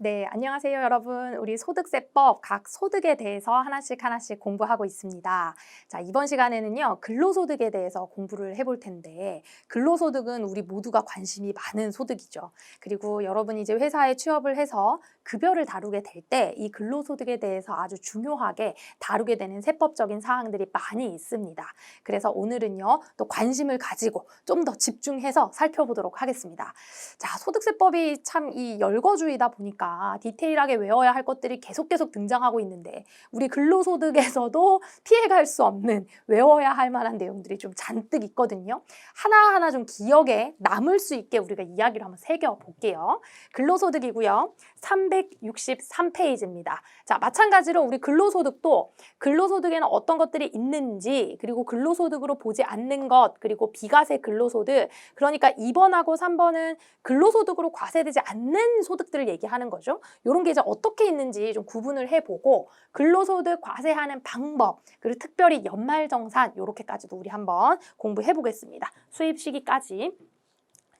네, 안녕하세요, 여러분. 우리 소득세법 각 소득에 대해서 하나씩 공부하고 있습니다. 자, 이번 시간에는요, 근로소득에 대해서 공부를 해볼 텐데, 근로소득은 우리 모두가 관심이 많은 소득이죠. 그리고 여러분이 이제 회사에 취업을 해서 급여를 다루게 될 때, 이 근로소득에 대해서 아주 중요하게 다루게 되는 세법적인 사항들이 많이 있습니다. 그래서 오늘은요, 또 관심을 가지고 좀 더 집중해서 살펴보도록 하겠습니다. 자, 소득세법이 참 이 열거주의다 보니까 디테일하게 외워야 할 것들이 계속 등장하고 있는데 우리 근로소득에서도 피해갈 수 없는 외워야 할 만한 내용들이 좀 잔뜩 있거든요. 하나하나 좀 기억에 남을 수 있게 우리가 이야기를 한번 새겨볼게요. 근로소득이고요. 363페이지입니다. 자, 마찬가지로 우리 근로소득도 근로소득에는 어떤 것들이 있는지, 그리고 근로소득으로 보지 않는 것, 그리고 비과세 근로소득, 그러니까 2번하고 3번은 근로소득으로 과세되지 않는 소득들을 얘기하는 거죠. 이런 게 이제 어떻게 있는지 좀 구분을 해보고 근로소득 과세하는 방법, 그리고 특별히 연말정산 이렇게까지도 우리 한번 공부해 보겠습니다. 수입 시기까지.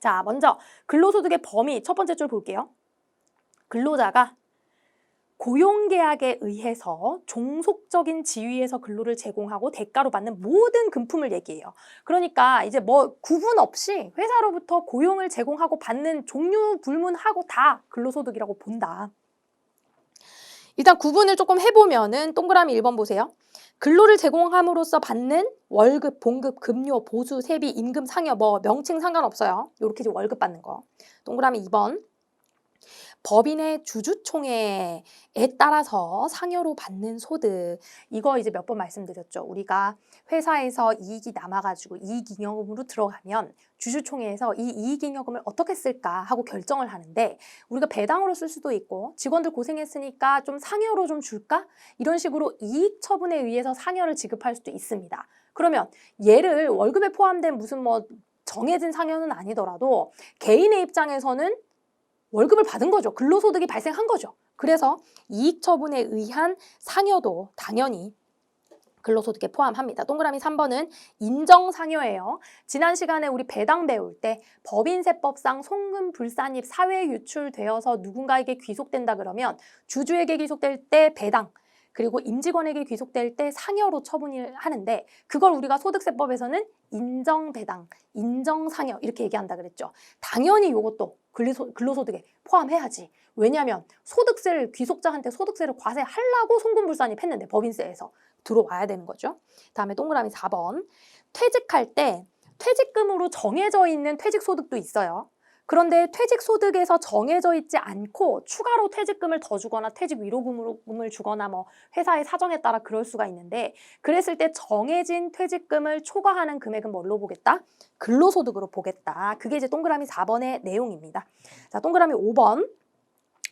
자, 먼저 근로소득의 범위 첫 번째 줄 볼게요. 근로자가 고용계약에 의해서 종속적인 지위에서 근로를 제공하고 대가로 받는 모든 금품을 얘기해요. 그러니까 이제 뭐 구분 없이 회사로부터 고용을 제공하고 받는 종류 불문하고 다 근로소득이라고 본다. 일단 구분을 조금 해보면은 동그라미 1번 보세요. 근로를 제공함으로써 받는 월급, 봉급, 급료, 보수, 세비, 임금, 상여 뭐 명칭 상관없어요. 이렇게 이제 월급 받는 거. 동그라미 2번. 법인의 주주총회에 따라서 상여로 받는 소득. 이거 이제 몇 번 말씀드렸죠. 우리가 회사에서 이익이 남아가지고 이익잉여금으로 들어가면 주주총회에서 이 이익잉여금을 어떻게 쓸까 하고 결정을 하는데 우리가 배당으로 쓸 수도 있고 직원들 고생했으니까 좀 상여로 좀 줄까? 이런 식으로 이익 처분에 의해서 상여를 지급할 수도 있습니다. 그러면 얘를 월급에 포함된 무슨 뭐 정해진 상여는 아니더라도 개인의 입장에서는 월급을 받은 거죠. 근로소득이 발생한 거죠. 그래서 이익 처분에 의한 상여도 당연히 근로소득에 포함합니다. 동그라미 3번은 인정상여예요. 지난 시간에 우리 배당 배울 때 법인세법상 송금불산입 사회에 유출되어서 누군가에게 귀속된다 그러면 주주에게 귀속될 때 배당, 그리고 임직원에게 귀속될 때 상여로 처분을 하는데 그걸 우리가 소득세법에서는 인정배당, 인정상여 이렇게 얘기한다 그랬죠. 당연히 이것도 근로소득에 포함해야지. 왜냐하면 소득세를 귀속자한테 소득세를 과세하려고 송금불산입 했는데 법인세에서 들어와야 되는 거죠. 다음에 동그라미 4번. 퇴직할 때 퇴직금으로 정해져 있는 퇴직소득도 있어요. 그런데 퇴직소득에서 정해져 있지 않고 추가로 퇴직금을 더 주거나 퇴직 위로금을 주거나 뭐 회사의 사정에 따라 그럴 수가 있는데 그랬을 때 정해진 퇴직금을 초과하는 금액은 뭘로 보겠다? 근로소득으로 보겠다. 그게 이제 동그라미 4번의 내용입니다. 자, 동그라미 5번.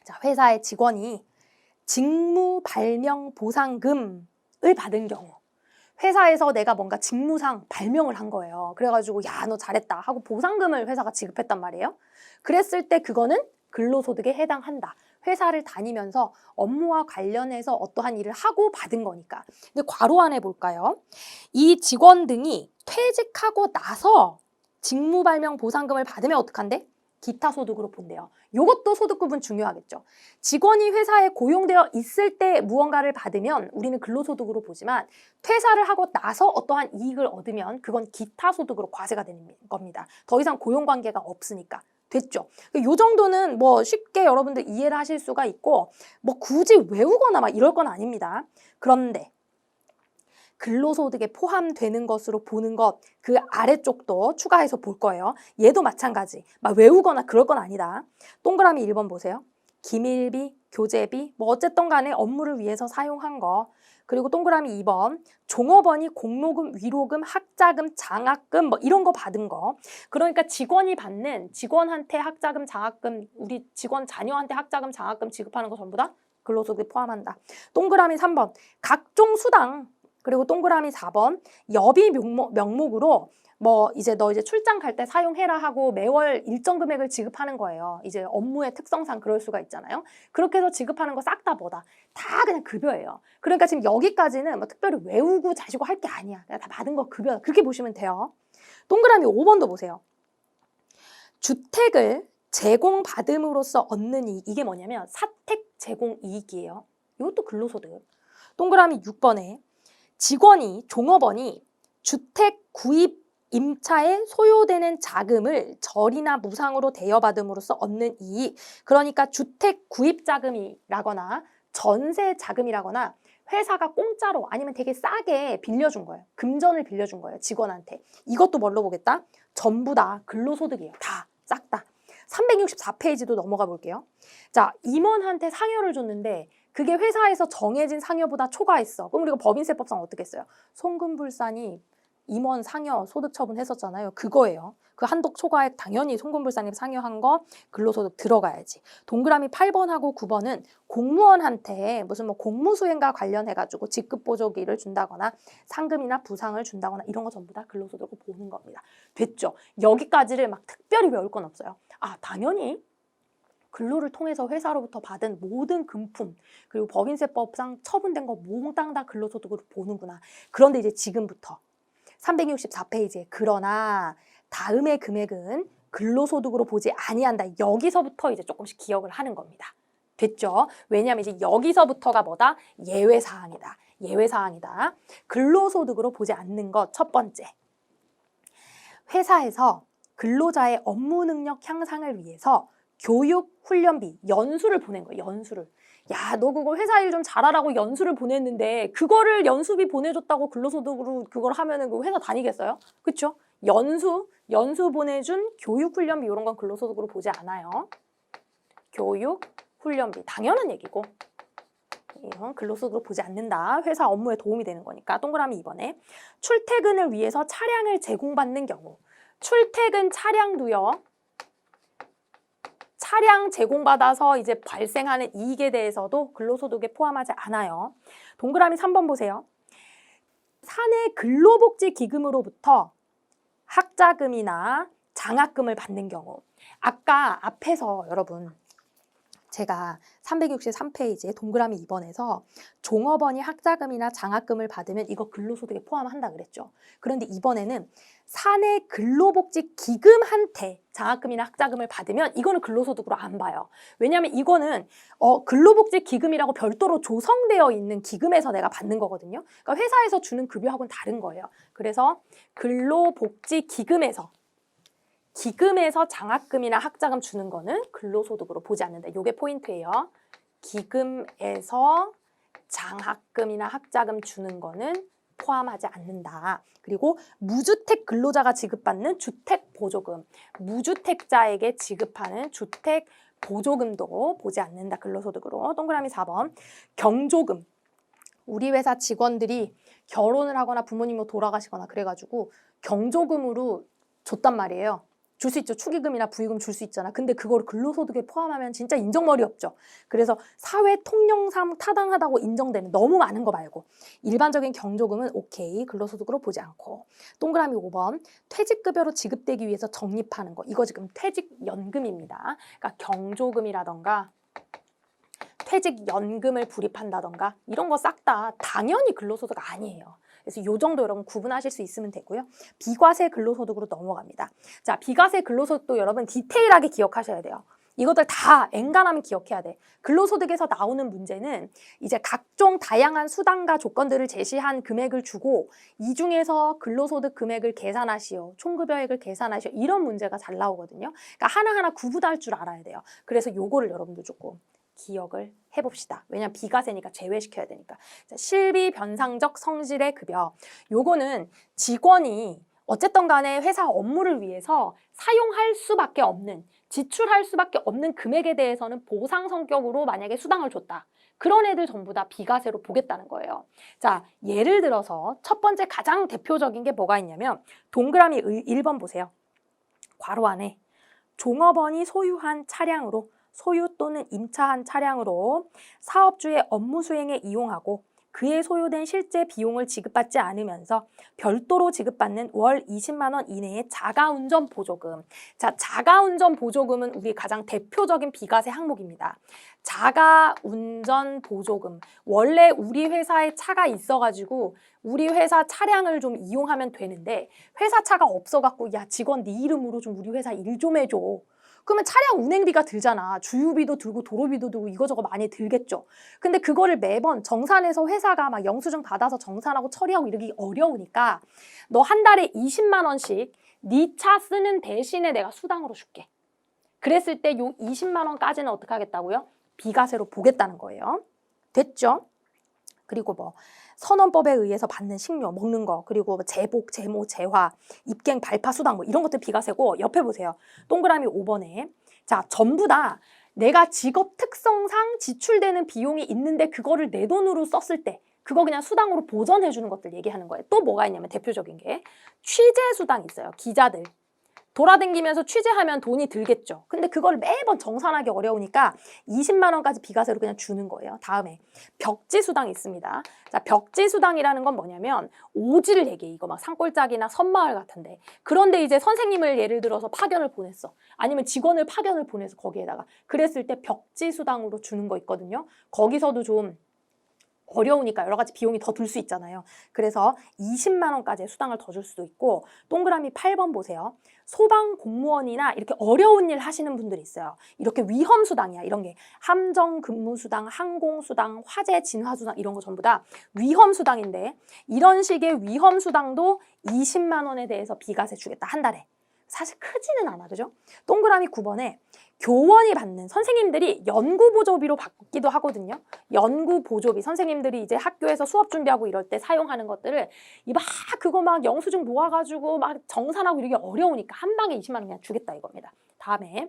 자, 회사의 직원이 직무 발명 보상금을 받은 경우 회사에서 내가 뭔가 직무상 발명을 한 거예요. 그래가지고 야, 너 잘했다 하고 보상금을 회사가 지급했단 말이에요. 그랬을 때 그거는 근로소득에 해당한다. 회사를 다니면서 업무와 관련해서 어떠한 일을 하고 받은 거니까. 근데 괄호 안에 볼까요? 이 직원 등이 퇴직하고 나서 직무 발명 보상금을 받으면 어떡한데? 기타 소득으로 본대요. 이것도 소득 구분 중요하겠죠. 직원이 회사에 고용되어 있을 때 무언가를 받으면 우리는 근로소득으로 보지만 퇴사를 하고 나서 어떠한 이익을 얻으면 그건 기타 소득으로 과세가 되는 겁니다. 더 이상 고용관계가 없으니까. 됐죠? 이 정도는 뭐 쉽게 여러분들 이해를 하실 수가 있고 뭐 굳이 외우거나 막 이럴 건 아닙니다. 그런데 근로소득에 포함되는 것으로 보는 것, 그 아래쪽도 추가해서 볼 거예요. 얘도 마찬가지. 막 외우거나 그럴 건 아니다. 동그라미 1번 보세요. 기밀비, 교재비, 뭐 어쨌든 간에 업무를 위해서 사용한 거. 그리고 동그라미 2번, 종업원이 공로금, 위로금, 학자금, 장학금 뭐 이런 거 받은 거. 그러니까 직원이 받는 직원한테 학자금, 장학금, 우리 직원 자녀한테 학자금, 장학금 지급하는 거 전부 다 근로소득에 포함한다. 동그라미 3번, 각종 수당. 그리고 동그라미 4번 여비 명목으로 뭐 이제 너 이제 출장 갈 때 사용해라 하고 매월 일정 금액을 지급하는 거예요. 이제 업무의 특성상 그럴 수가 있잖아요. 그렇게 해서 지급하는 거 싹 다 뭐다? 다 그냥 급여예요. 그러니까 지금 여기까지는 뭐 특별히 외우고 자시고 할 게 아니야. 그냥 다 받은 거 급여. 그렇게 보시면 돼요. 동그라미 5번도 보세요. 주택을 제공받음으로써 얻는 이익, 이게 뭐냐면 사택 제공 이익이에요. 이것도 근로소득. 동그라미 6번에 직원이, 종업원이 주택 구입 임차에 소요되는 자금을 절이나 무상으로 대여받음으로써 얻는 이익. 그러니까 주택 구입 자금이라거나 전세 자금이라거나 회사가 공짜로 아니면 되게 싸게 빌려준 거예요. 금전을 빌려준 거예요. 직원한테. 이것도 뭘로 보겠다? 전부 다 근로소득이에요. 다. 싹 다. 364페이지도 넘어가 볼게요. 자, 임원한테 상여를 줬는데 그게 회사에서 정해진 상여보다 초과했어. 그럼 우리가 법인세법상 어떻게 했어요? 송금불산이 임원 상여 소득 처분했었잖아요. 그거예요. 그 한도 초과액 당연히 송금불산이 상여한 거 근로소득 들어가야지. 동그라미 8번하고 9번은 공무원한테 무슨 뭐 공무수행과 관련해가지고 직급보조기를 준다거나 상금이나 부상을 준다거나 이런 거 전부 다 근로소득으로 보는 겁니다. 됐죠? 여기까지를 막 특별히 외울 건 없어요. 아, 당연히 근로를 통해서 회사로부터 받은 모든 금품 그리고 법인세법상 처분된 거 몽땅 다 근로소득으로 보는구나. 그런데 이제 지금부터 364페이지에 그러나 다음의 금액은 근로소득으로 보지 아니한다. 여기서부터 이제 조금씩 기억을 하는 겁니다. 됐죠? 왜냐하면 이제 여기서부터가 뭐다? 예외사항이다. 예외사항이다. 근로소득으로 보지 않는 것 첫 번째. 회사에서 근로자의 업무 능력 향상을 위해서 교육, 훈련비, 연수를 보낸 거예요. 연수를. 야, 너 그거 회사 일 좀 잘하라고 연수를 보냈는데 그거를 연수비 보내줬다고 근로소득으로 그걸 하면은 그 회사 다니겠어요? 그렇죠? 연수 보내준 교육, 훈련비 이런 건 근로소득으로 보지 않아요. 교육, 훈련비 당연한 얘기고 이건 근로소득으로 보지 않는다. 회사 업무에 도움이 되는 거니까. 동그라미 2번에 출퇴근을 위해서 차량을 제공받는 경우 출퇴근 차량도요. 차량 제공받아서 이제 발생하는 이익에 대해서도 근로소득에 포함하지 않아요. 동그라미 3번 보세요. 사내 근로복지기금으로부터 학자금이나 장학금을 받는 경우 아까 앞에서 여러분 제가 363페이지에 동그라미 2번에서 종업원이 학자금이나 장학금을 받으면 이거 근로소득에 포함한다 그랬죠. 그런데 이번에는 사내 근로복지기금한테 장학금이나 학자금을 받으면 이거는 근로소득으로 안 봐요. 왜냐하면 이거는 근로복지기금이라고 별도로 조성되어 있는 기금에서 내가 받는 거거든요. 그러니까 회사에서 주는 급여하고는 다른 거예요. 그래서 근로복지기금에서 장학금이나 학자금 주는 거는 근로소득으로 보지 않는다. 이게 포인트예요. 기금에서 장학금이나 학자금 주는 거는 포함하지 않는다. 그리고 무주택 근로자가 지급받는 주택보조금, 무주택자에게 지급하는 주택보조금도 보지 않는다. 근로소득으로. 동그라미 4번. 경조금. 우리 회사 직원들이 결혼을 하거나 부모님이 돌아가시거나 그래가지고 경조금으로 줬단 말이에요. 줄 수 있죠. 축의금이나 부의금 줄 수 있잖아. 근데 그거를 근로소득에 포함하면 진짜 인정머리 없죠. 그래서 사회 통념상 타당하다고 인정되는 너무 많은 거 말고 일반적인 경조금은 오케이 근로소득으로 보지 않고 동그라미 5번 퇴직급여로 지급되기 위해서 적립하는 거 이거 지금 퇴직연금입니다. 그러니까 경조금이라던가 퇴직연금을 불입한다던가 이런 거 싹 다 당연히 근로소득 아니에요. 그래서 이 정도 여러분 구분하실 수 있으면 되고요. 비과세 근로소득으로 넘어갑니다. 자, 비과세 근로소득도 여러분 디테일하게 기억하셔야 돼요. 이것들 다 엔간하면 기억해야 돼. 근로소득에서 나오는 문제는 이제 각종 다양한 수단과 조건들을 제시한 금액을 주고 이 중에서 근로소득 금액을 계산하시오, 총급여액을 계산하시오 이런 문제가 잘 나오거든요. 그러니까 하나하나 구분할 줄 알아야 돼요. 그래서 요거를 여러분도 조금 기억을 해봅시다. 왜냐면 비과세니까 제외시켜야 되니까. 자, 실비 변상적 성질의 급여. 요거는 직원이 어쨌든 간에 회사 업무를 위해서 사용할 수밖에 없는, 지출할 수밖에 없는 금액에 대해서는 보상 성격으로 만약에 수당을 줬다. 그런 애들 전부 다 비과세로 보겠다는 거예요. 자, 예를 들어서 첫 번째 가장 대표적인 게 뭐가 있냐면 동그라미 1번 보세요. 괄호 안에 종업원이 소유한 차량으로 소유 또는 임차한 차량으로 사업주의 업무 수행에 이용하고 그에 소요된 실제 비용을 지급받지 않으면서 별도로 지급받는 월 20만 원 이내의 자가운전 보조금. 자, 자가운전 보조금은 우리 가장 대표적인 비과세 항목입니다. 자가운전 보조금. 원래 우리 회사에 차가 있어가지고 우리 회사 차량을 좀 이용하면 되는데 회사 차가 없어갖고 야 직원 네 이름으로 좀 우리 회사 일 좀 해줘. 그러면 차량 운행비가 들잖아. 주유비도 들고 도로비도 들고 이거저거 많이 들겠죠. 근데 그거를 매번 정산해서 회사가 막 영수증 받아서 정산하고 처리하고 이러기 어려우니까 너 한 달에 20만 원씩 네 차 쓰는 대신에 내가 수당으로 줄게. 그랬을 때 요 20만 원까지는 어떻게 하겠다고요? 비과세로 보겠다는 거예요. 됐죠? 그리고 뭐 선원법에 의해서 받는 식료, 먹는 거, 그리고 뭐 제복, 제모, 재화, 입갱, 발파, 수당 뭐 이런 것들 비과세고 옆에 보세요. 동그라미 5번에 자 전부 다 내가 직업 특성상 지출되는 비용이 있는데 그거를 내 돈으로 썼을 때 그거 그냥 수당으로 보전해 주는 것들 얘기하는 거예요. 또 뭐가 있냐면 대표적인 게 취재 수당 있어요. 기자들. 돌아다니면서 취재하면 돈이 들겠죠. 근데 그걸 매번 정산하기 어려우니까 20만 원까지 비과세로 그냥 주는 거예요. 다음에 벽지수당이 있습니다. 자, 벽지수당이라는 건 뭐냐면 오지를 얘기해. 이거 막 산골짜기나 섬마을 같은데. 그런데 이제 선생님을 예를 들어서 파견을 보냈어. 아니면 직원을 파견을 보내서 거기에다가. 그랬을 때 벽지수당으로 주는 거 있거든요. 거기서도 좀 어려우니까 여러 가지 비용이 더 들 수 있잖아요. 그래서 20만 원까지의 수당을 더 줄 수도 있고 동그라미 8번 보세요. 소방 공무원이나 이렇게 어려운 일 하시는 분들이 있어요. 이렇게 위험 수당이야. 이런 게 함정 근무 수당, 항공 수당, 화재 진화 수당 이런 거 전부 다 위험 수당인데 이런 식의 위험 수당도 20만 원에 대해서 비과세 주겠다. 한 달에. 사실 크지는 않아. 그죠? 동그라미 9번에 교원이 받는 선생님들이 연구보조비로 받기도 하거든요. 연구보조비 선생님들이 이제 학교에서 수업 준비하고 이럴 때 사용하는 것들을 막 그거 막 영수증 모아가지고 막 정산하고 이러기 어려우니까 한 방에 20만 원 그냥 주겠다 이겁니다. 다음에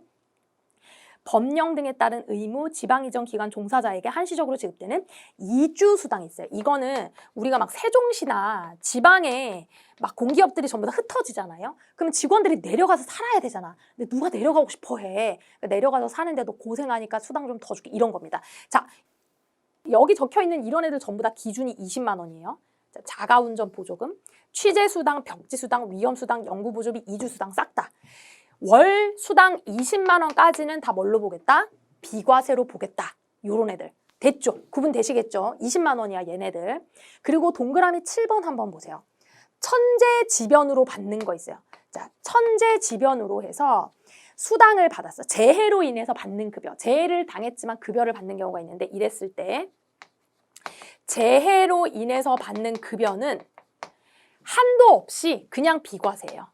법령 등에 따른 의무 지방 이전 기관 종사자에게 한시적으로 지급되는 이주 수당이 있어요. 이거는 우리가 막 세종시나 지방에 막 공기업들이 전부 다 흩어지잖아요. 그럼 직원들이 내려가서 살아야 되잖아. 근데 누가 내려가고 싶어 해. 그러니까 내려가서 사는데도 고생하니까 수당 좀 더 줄게 이런 겁니다. 자, 여기 적혀 있는 이런 애들 전부 다 기준이 20만 원이에요. 자, 자가운전 보조금, 취재수당, 벽지수당, 위험수당, 연구보조비, 이주수당 싹 다. 월 수당 20만 원까지는 다 뭘로 보겠다? 비과세로 보겠다. 요런 애들. 됐죠? 구분되시겠죠? 20만 원이야 얘네들. 그리고 동그라미 7번 한번 보세요. 천재지변으로 받는 거 있어요. 자, 천재지변으로 해서 수당을 받았어. 재해로 인해서 받는 급여. 재해를 당했지만 급여를 받는 경우가 있는데 이랬을 때 재해로 인해서 받는 급여는 한도 없이 그냥 비과세예요.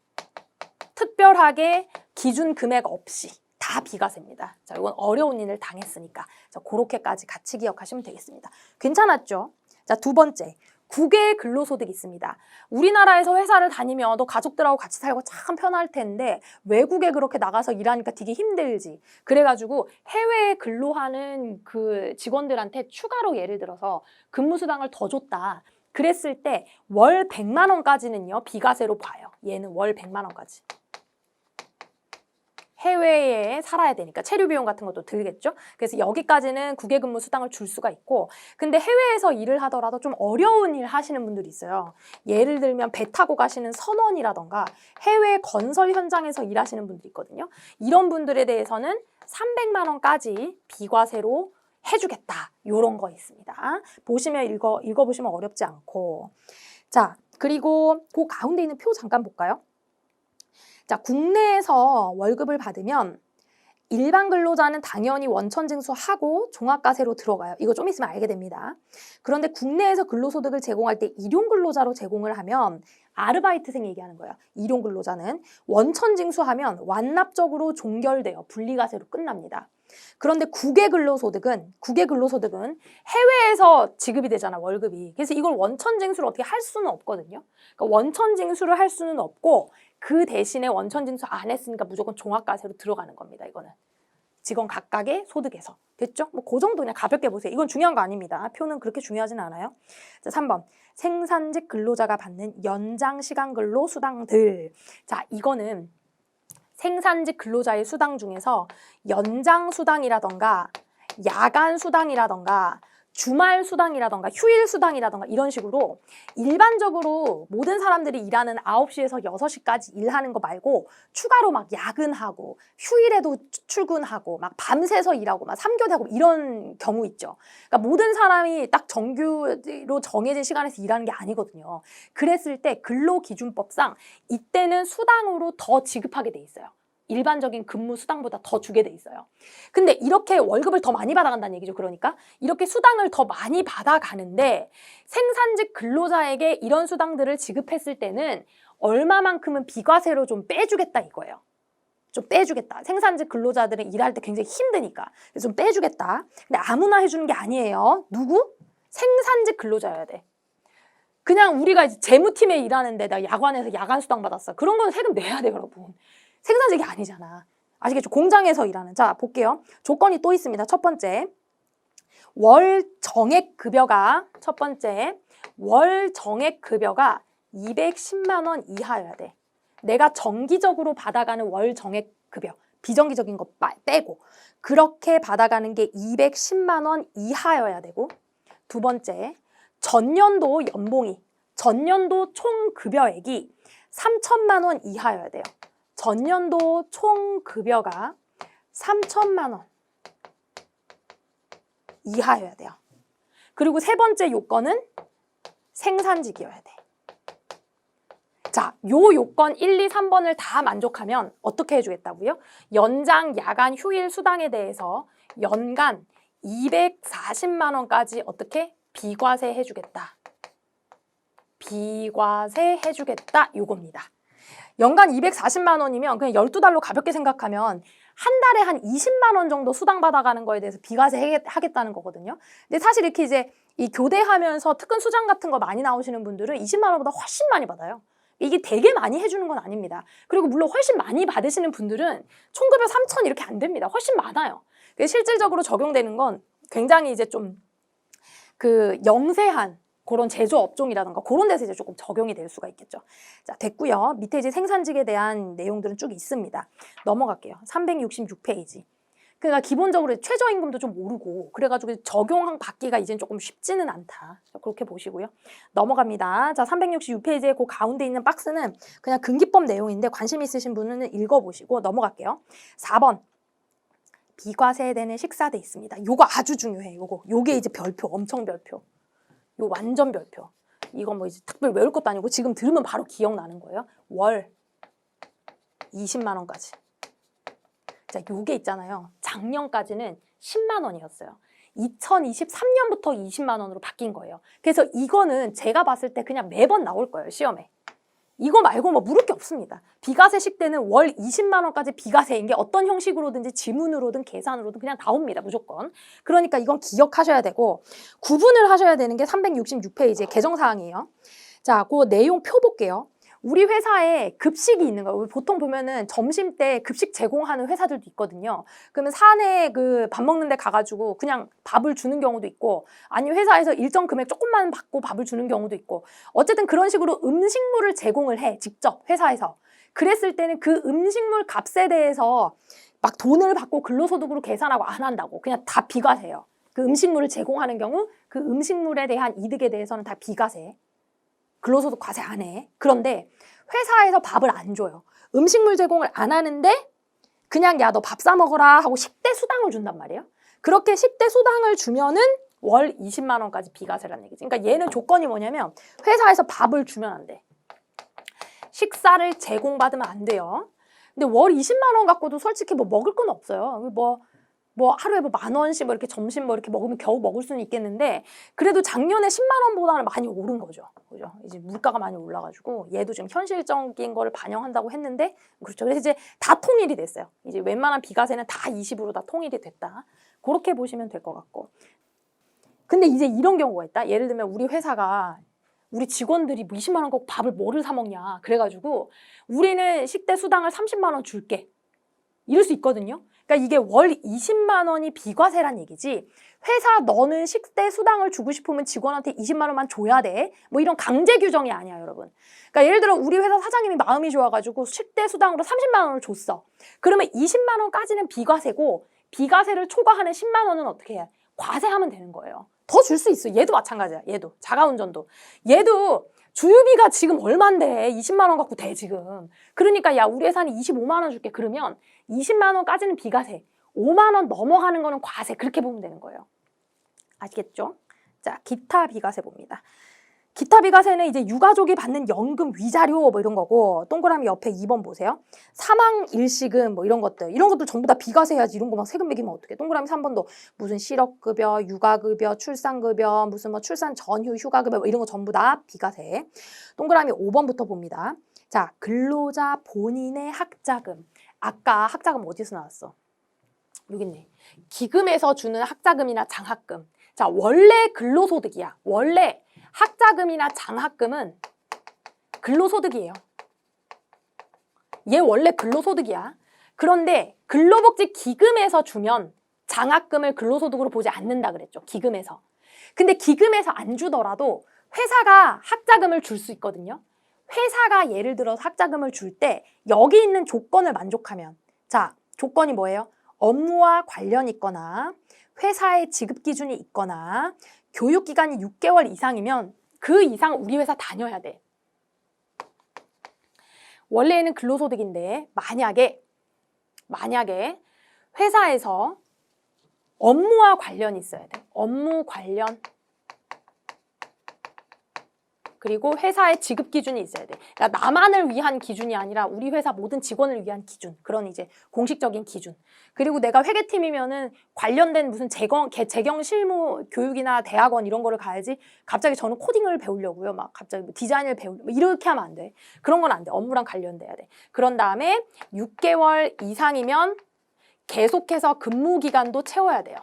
특별하게 기준 금액 없이 다 비과세입니다. 자, 이건 어려운 일을 당했으니까. 자, 그렇게까지 같이 기억하시면 되겠습니다. 괜찮았죠? 자, 두 번째. 국외 근로소득이 있습니다. 우리나라에서 회사를 다니면 너 가족들하고 같이 살고 참 편할 텐데 외국에 그렇게 나가서 일하니까 되게 힘들지. 그래가지고 해외에 근로하는 그 직원들한테 추가로 예를 들어서 근무수당을 더 줬다. 그랬을 때 월 100만 원까지는요. 비과세로 봐요. 얘는 월 100만 원까지. 해외에 살아야 되니까 체류 비용 같은 것도 들겠죠. 그래서 여기까지는 국외근무 수당을 줄 수가 있고 근데 해외에서 일을 하더라도 좀 어려운 일 하시는 분들이 있어요. 예를 들면 배 타고 가시는 선원이라던가 해외 건설 현장에서 일하시는 분들이 있거든요. 이런 분들에 대해서는 300만 원까지 비과세로 해주겠다. 요런 거 있습니다. 보시면 읽어보시면 어렵지 않고 자 그리고 그 가운데 있는 표 잠깐 볼까요? 자, 국내에서 월급을 받으면 일반 근로자는 당연히 원천 징수하고 종합과세로 들어가요. 이거 좀 있으면 알게 됩니다. 그런데 국내에서 근로소득을 제공할 때 일용 근로자로 제공을 하면 아르바이트생 얘기하는 거예요. 일용 근로자는 원천 징수하면 완납적으로 종결돼요. 분리과세로 끝납니다. 그런데 국외 근로소득은 해외에서 지급이 되잖아, 월급이. 그래서 이걸 원천 징수를 어떻게 할 수는 없거든요. 그러니까 원천 징수를 할 수는 없고 그 대신에 원천 징수 안 했으니까 무조건 종합과세로 들어가는 겁니다. 이거는 직원 각각의 소득에서. 됐죠? 뭐 그 정도 그냥 가볍게 보세요. 이건 중요한 거 아닙니다. 표는 그렇게 중요하진 않아요. 자, 3번. 생산직 근로자가 받는 연장 시간 근로 수당들. 자, 이거는 생산직 근로자의 수당 중에서 연장 수당이라던가 야간 수당이라던가 주말 수당이라던가 휴일 수당이라던가 이런 식으로 일반적으로 모든 사람들이 일하는 9시에서 6시까지 일하는 거 말고 추가로 막 야근하고 휴일에도 출근하고 막 밤새서 일하고 막 3교대하고 이런 경우 있죠. 그러니까 모든 사람이 딱 정규로 정해진 시간에서 일하는 게 아니거든요. 그랬을 때 근로기준법상 이때는 수당으로 더 지급하게 돼 있어요. 일반적인 근무 수당보다 더 주게 돼 있어요. 근데 이렇게 월급을 더 많이 받아간다는 얘기죠. 그러니까 이렇게 수당을 더 많이 받아가는데 생산직 근로자에게 이런 수당들을 지급했을 때는 얼마만큼은 비과세로 좀 빼주겠다 이거예요. 좀 빼주겠다. 생산직 근로자들은 일할 때 굉장히 힘드니까 좀 빼주겠다. 근데 아무나 해주는 게 아니에요. 누구? 생산직 근로자여야 돼. 그냥 우리가 이제 재무팀에 일하는데 나 야관에서 야간 수당 받았어. 그런 건 세금 내야 돼, 여러분. 생산직이 아니잖아. 아시겠죠? 공장에서 일하는. 자, 볼게요. 조건이 또 있습니다. 첫 번째. 월 정액 급여가 첫 번째. 월 정액 급여가 210만 원 이하여야 돼. 내가 정기적으로 받아가는 월 정액 급여. 비정기적인 거 빼고. 그렇게 받아가는 게 210만 원 이하여야 되고. 두 번째. 전년도 연봉이, 전년도 총 급여액이 3천만 원 이하여야 돼요. 전년도 총 급여가 3천만 원 이하여야 돼요. 그리고 세 번째 요건은 생산직이어야 돼. 자, 요 요건 1, 2, 3번을 다 만족하면 어떻게 해주겠다고요? 연장, 야간, 휴일 수당에 대해서 연간 240만 원까지 어떻게? 비과세 해주겠다. 비과세 해주겠다 요겁니다. 연간 240만 원이면 그냥 12달로 가볍게 생각하면 한 달에 한 20만 원 정도 수당 받아가는 거에 대해서 비과세 하겠다는 거거든요. 근데 사실 이렇게 이제 이 교대하면서 특근 수장 같은 거 많이 나오시는 분들은 20만 원보다 훨씬 많이 받아요. 이게 되게 많이 해주는 건 아닙니다. 그리고 물론 훨씬 많이 받으시는 분들은 총급여 3천 이렇게 안 됩니다. 훨씬 많아요. 실질적으로 적용되는 건 굉장히 이제 좀 그 영세한 그런 제조업종이라든가 그런 데서 이제 조금 적용이 될 수가 있겠죠. 자, 됐고요. 밑에 이제 생산직에 대한 내용들은 쭉 있습니다. 넘어갈게요. 366페이지. 그러니까 기본적으로 최저임금도 좀 오르고 그래가지고 적용 받기가 이젠 조금 쉽지는 않다. 그렇게 보시고요. 넘어갑니다. 자, 366페이지에 그 가운데 있는 박스는 그냥 근기법 내용인데 관심 있으신 분은 읽어보시고 넘어갈게요. 4번. 비과세되는 식사대 있습니다. 요거 아주 중요해. 요게 이제 별표, 엄청 별표. 요 완전 별표. 이건 뭐 이제 특별히 외울 것도 아니고 지금 들으면 바로 기억나는 거예요. 월 20만 원까지. 자, 요게 있잖아요. 작년까지는 10만 원이었어요. 2023년부터 20만 원으로 바뀐 거예요. 그래서 이거는 제가 봤을 때 그냥 매번 나올 거예요, 시험에. 이거 말고 뭐 물을 게 없습니다. 비과세식 때는 월 20만 원까지 비과세인 게 어떤 형식으로든지 지문으로든 계산으로든 그냥 나옵니다. 무조건. 그러니까 이건 기억하셔야 되고 구분을 하셔야 되는 게 366페이지의 개정사항이에요. 자, 그 내용 표 볼게요. 우리 회사에 급식이 있는 거예요. 보통 보면은 점심 때 급식 제공하는 회사들도 있거든요. 그러면 사내 그 밥 먹는 데 가가지고 그냥 밥을 주는 경우도 있고 아니면 회사에서 일정 금액 조금만 받고 밥을 주는 경우도 있고 어쨌든 그런 식으로 음식물을 제공을 해. 직접 회사에서. 그랬을 때는 그 음식물 값에 대해서 막 돈을 받고 근로소득으로 계산하고 안 한다고. 그냥 다 비과세예요. 그 음식물을 제공하는 경우 그 음식물에 대한 이득에 대해서는 다 비과세. 근로소득 과세 안 해. 그런데 회사에서 밥을 안 줘요. 음식물 제공을 안 하는데 그냥 야, 너 밥 사 먹어라 하고 식대 수당을 준단 말이에요. 그렇게 식대 수당을 주면은 월 20만 원까지 비과세라는 얘기지. 그러니까 얘는 조건이 뭐냐면 회사에서 밥을 주면 안 돼. 식사를 제공받으면 안 돼요. 근데 월 20만 원 갖고도 솔직히 뭐 먹을 건 없어요. 뭐 하루에 뭐 10,000원씩 뭐 이렇게 점심 뭐 이렇게 먹으면 겨우 먹을 수는 있겠는데 그래도 작년에 10만 원보다는 많이 오른 거죠. 그죠? 이제 물가가 많이 올라가지고 얘도 좀 현실적인 거를 반영한다고 했는데 그렇죠. 그래서 이제 다 통일이 됐어요. 이제 웬만한 비과세는 다 20으로 다 통일이 됐다. 그렇게 보시면 될 것 같고. 근데 이제 이런 경우가 있다. 예를 들면 우리 회사가 우리 직원들이 뭐 20만 원 갖고 밥을 뭐를 사 먹냐. 그래가지고 우리는 식대 수당을 30만 원 줄게. 이럴 수 있거든요. 그러니까 이게 월 20만 원이 비과세란 얘기지 회사 너는 식대 수당을 주고 싶으면 직원한테 20만 원만 줘야 돼. 뭐 이런 강제 규정이 아니야, 여러분. 그러니까 예를 들어 우리 회사 사장님이 마음이 좋아가지고 식대 수당으로 30만 원을 줬어. 그러면 20만 원까지는 비과세고 비과세를 초과하는 10만 원은 어떻게 해? 과세하면 되는 거예요. 더 줄 수 있어. 얘도 마찬가지야. 얘도. 자가운전도. 얘도 주유비가 지금 얼만데 20만 원 갖고 돼 지금. 그러니까 야 우리 회사는 25만 원 줄게. 그러면 20만 원까지는 비과세. 5만 원 넘어가는 거는 과세. 그렇게 보면 되는 거예요. 아시겠죠? 자, 기타 비과세 봅니다. 기타 비과세는 이제 유가족이 받는 연금, 위자료 뭐 이런 거고, 동그라미 옆에 2번 보세요. 사망 일시금 뭐 이런 것들 전부 다 비과세해야지. 이런 거 막 세금 매기면 어떡해. 동그라미 3번도 무슨 실업급여, 육아급여, 출산급여, 무슨 뭐 출산 전후 휴가급여 뭐 이런 거 전부 다 비과세. 동그라미 5번부터 봅니다. 자, 근로자 본인의 학자금. 아까 학자금 어디서 나왔어? 여기 있네. 기금에서 주는 학자금이나 장학금. 자, 원래 근로소득이야. 원래 학자금이나 장학금은 근로소득이에요. 얘 원래 근로소득이야. 그런데 근로복지기금에서 주면 장학금을 근로소득으로 보지 않는다 그랬죠. 기금에서. 근데 기금에서 안 주더라도 회사가 학자금을 줄 수 있거든요. 회사가 예를 들어서 학자금을 줄 때 여기 있는 조건을 만족하면, 자, 조건이 뭐예요? 업무와 관련 있거나 회사의 지급 기준이 있거나 교육기간이 6개월 이상이면 그 이상 우리 회사 다녀야 돼. 원래는 근로소득인데 만약에 회사에서 업무와 관련이 있어야 돼. 업무 관련. 그리고 회사의 지급 기준이 있어야 돼. 그러니까 나만을 위한 기준이 아니라 우리 회사 모든 직원을 위한 기준. 그런 이제 공식적인 기준. 그리고 내가 회계팀이면은 관련된 무슨 재경 실무 교육이나 대학원 이런 거를 가야지. 갑자기 저는 코딩을 배우려고요. 막 갑자기 뭐 디자인을 배우려고 이렇게 하면 안 돼. 그런 건 안 돼. 업무랑 관련돼야 돼. 그런 다음에 6개월 이상이면 계속해서 근무 기간도 채워야 돼요.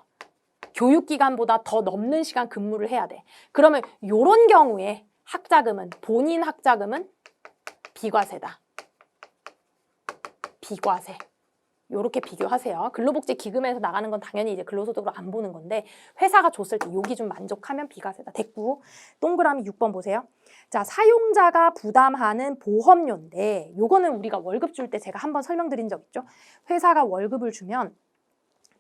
교육 기간보다 더 넘는 시간 근무를 해야 돼. 그러면 이런 경우에 본인 학자금은 비과세다. 비과세. 요렇게 비교하세요. 근로복지기금에서 나가는 건 당연히 이제 근로소득으로 안 보는 건데 회사가 줬을 때 요 기준 만족하면 비과세다. 됐고, 동그라미 6번 보세요. 자, 사용자가 부담하는 보험료인데 요거는 우리가 월급 줄 때 제가 한번 설명드린 적 있죠. 회사가 월급을 주면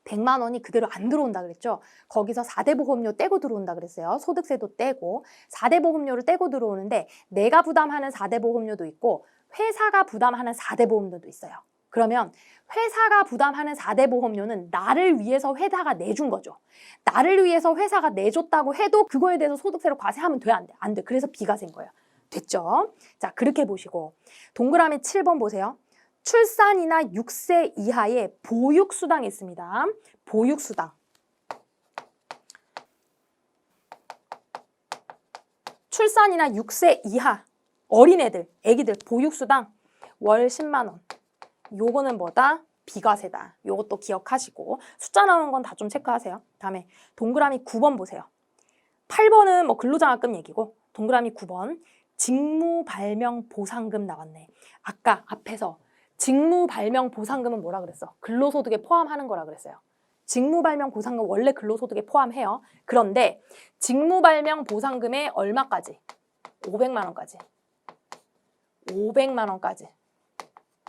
100만 원이 그대로 안 들어온다 그랬죠. 거기서 4대 보험료 떼고 들어온다 그랬어요. 소득세도 떼고 4대 보험료를 떼고 들어오는데 내가 부담하는 4대 보험료도 있고 회사가 부담하는 4대 보험료도 있어요. 그러면 회사가 부담하는 4대 보험료는 나를 위해서 회사가 내준 거죠. 나를 위해서 회사가 내줬다고 해도 그거에 대해서 소득세를 과세하면 돼? 안 돼? 안 돼. 그래서 비과세인 거예요. 됐죠? 자, 그렇게 보시고 동그라미 7번 보세요. 출산이나 6세 이하의 보육수당이 있습니다. 보육수당. 출산이나 6세 이하 어린애들, 애기들 보육수당 월 10만 원. 요거는 뭐다? 비과세다. 요것도 기억하시고 숫자 나오는 건 다 좀 체크하세요. 다음에 동그라미 9번 보세요. 8번은 뭐 근로장학금 얘기고 동그라미 9번 직무발명보상금 나왔네. 아까 앞에서 직무발명보상금은 뭐라 그랬어? 근로소득에 포함하는 거라 그랬어요. 직무발명보상금 원래 근로소득에 포함해요. 그런데 직무발명보상금에 얼마까지? 500만 원까지. 500만 원까지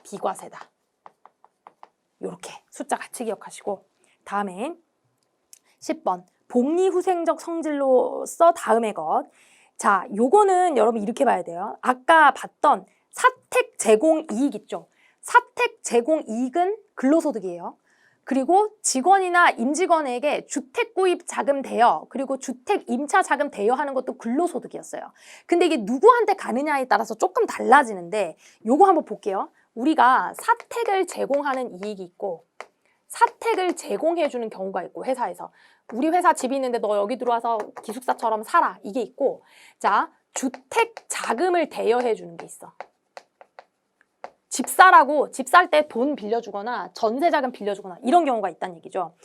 비과세다. 요렇게 숫자 같이 기억하시고 다음에 10번 복리후생적 성질로서 다음의 것. 자, 요거는 여러분 이렇게 봐야 돼요. 아까 봤던 사택 제공 이익 있죠. 사택 제공 이익은 근로소득이에요. 그리고 직원이나 임직원에게 주택 구입 자금 대여 그리고 주택 임차 자금 대여하는 것도 근로소득이었어요. 근데 이게 누구한테 가느냐에 따라서 조금 달라지는데 요거 한번 볼게요. 우리가 사택을 제공하는 이익이 있고 사택을 제공해주는 경우가 있고 회사에서 우리 회사 집이 있는데 너 여기 들어와서 기숙사처럼 살아 이게 있고 자 주택 자금을 대여해주는 게 있어. 집 사라고 집 살 때 돈 빌려주거나 전세자금 빌려주거나 이런 경우가 있다는 얘기죠.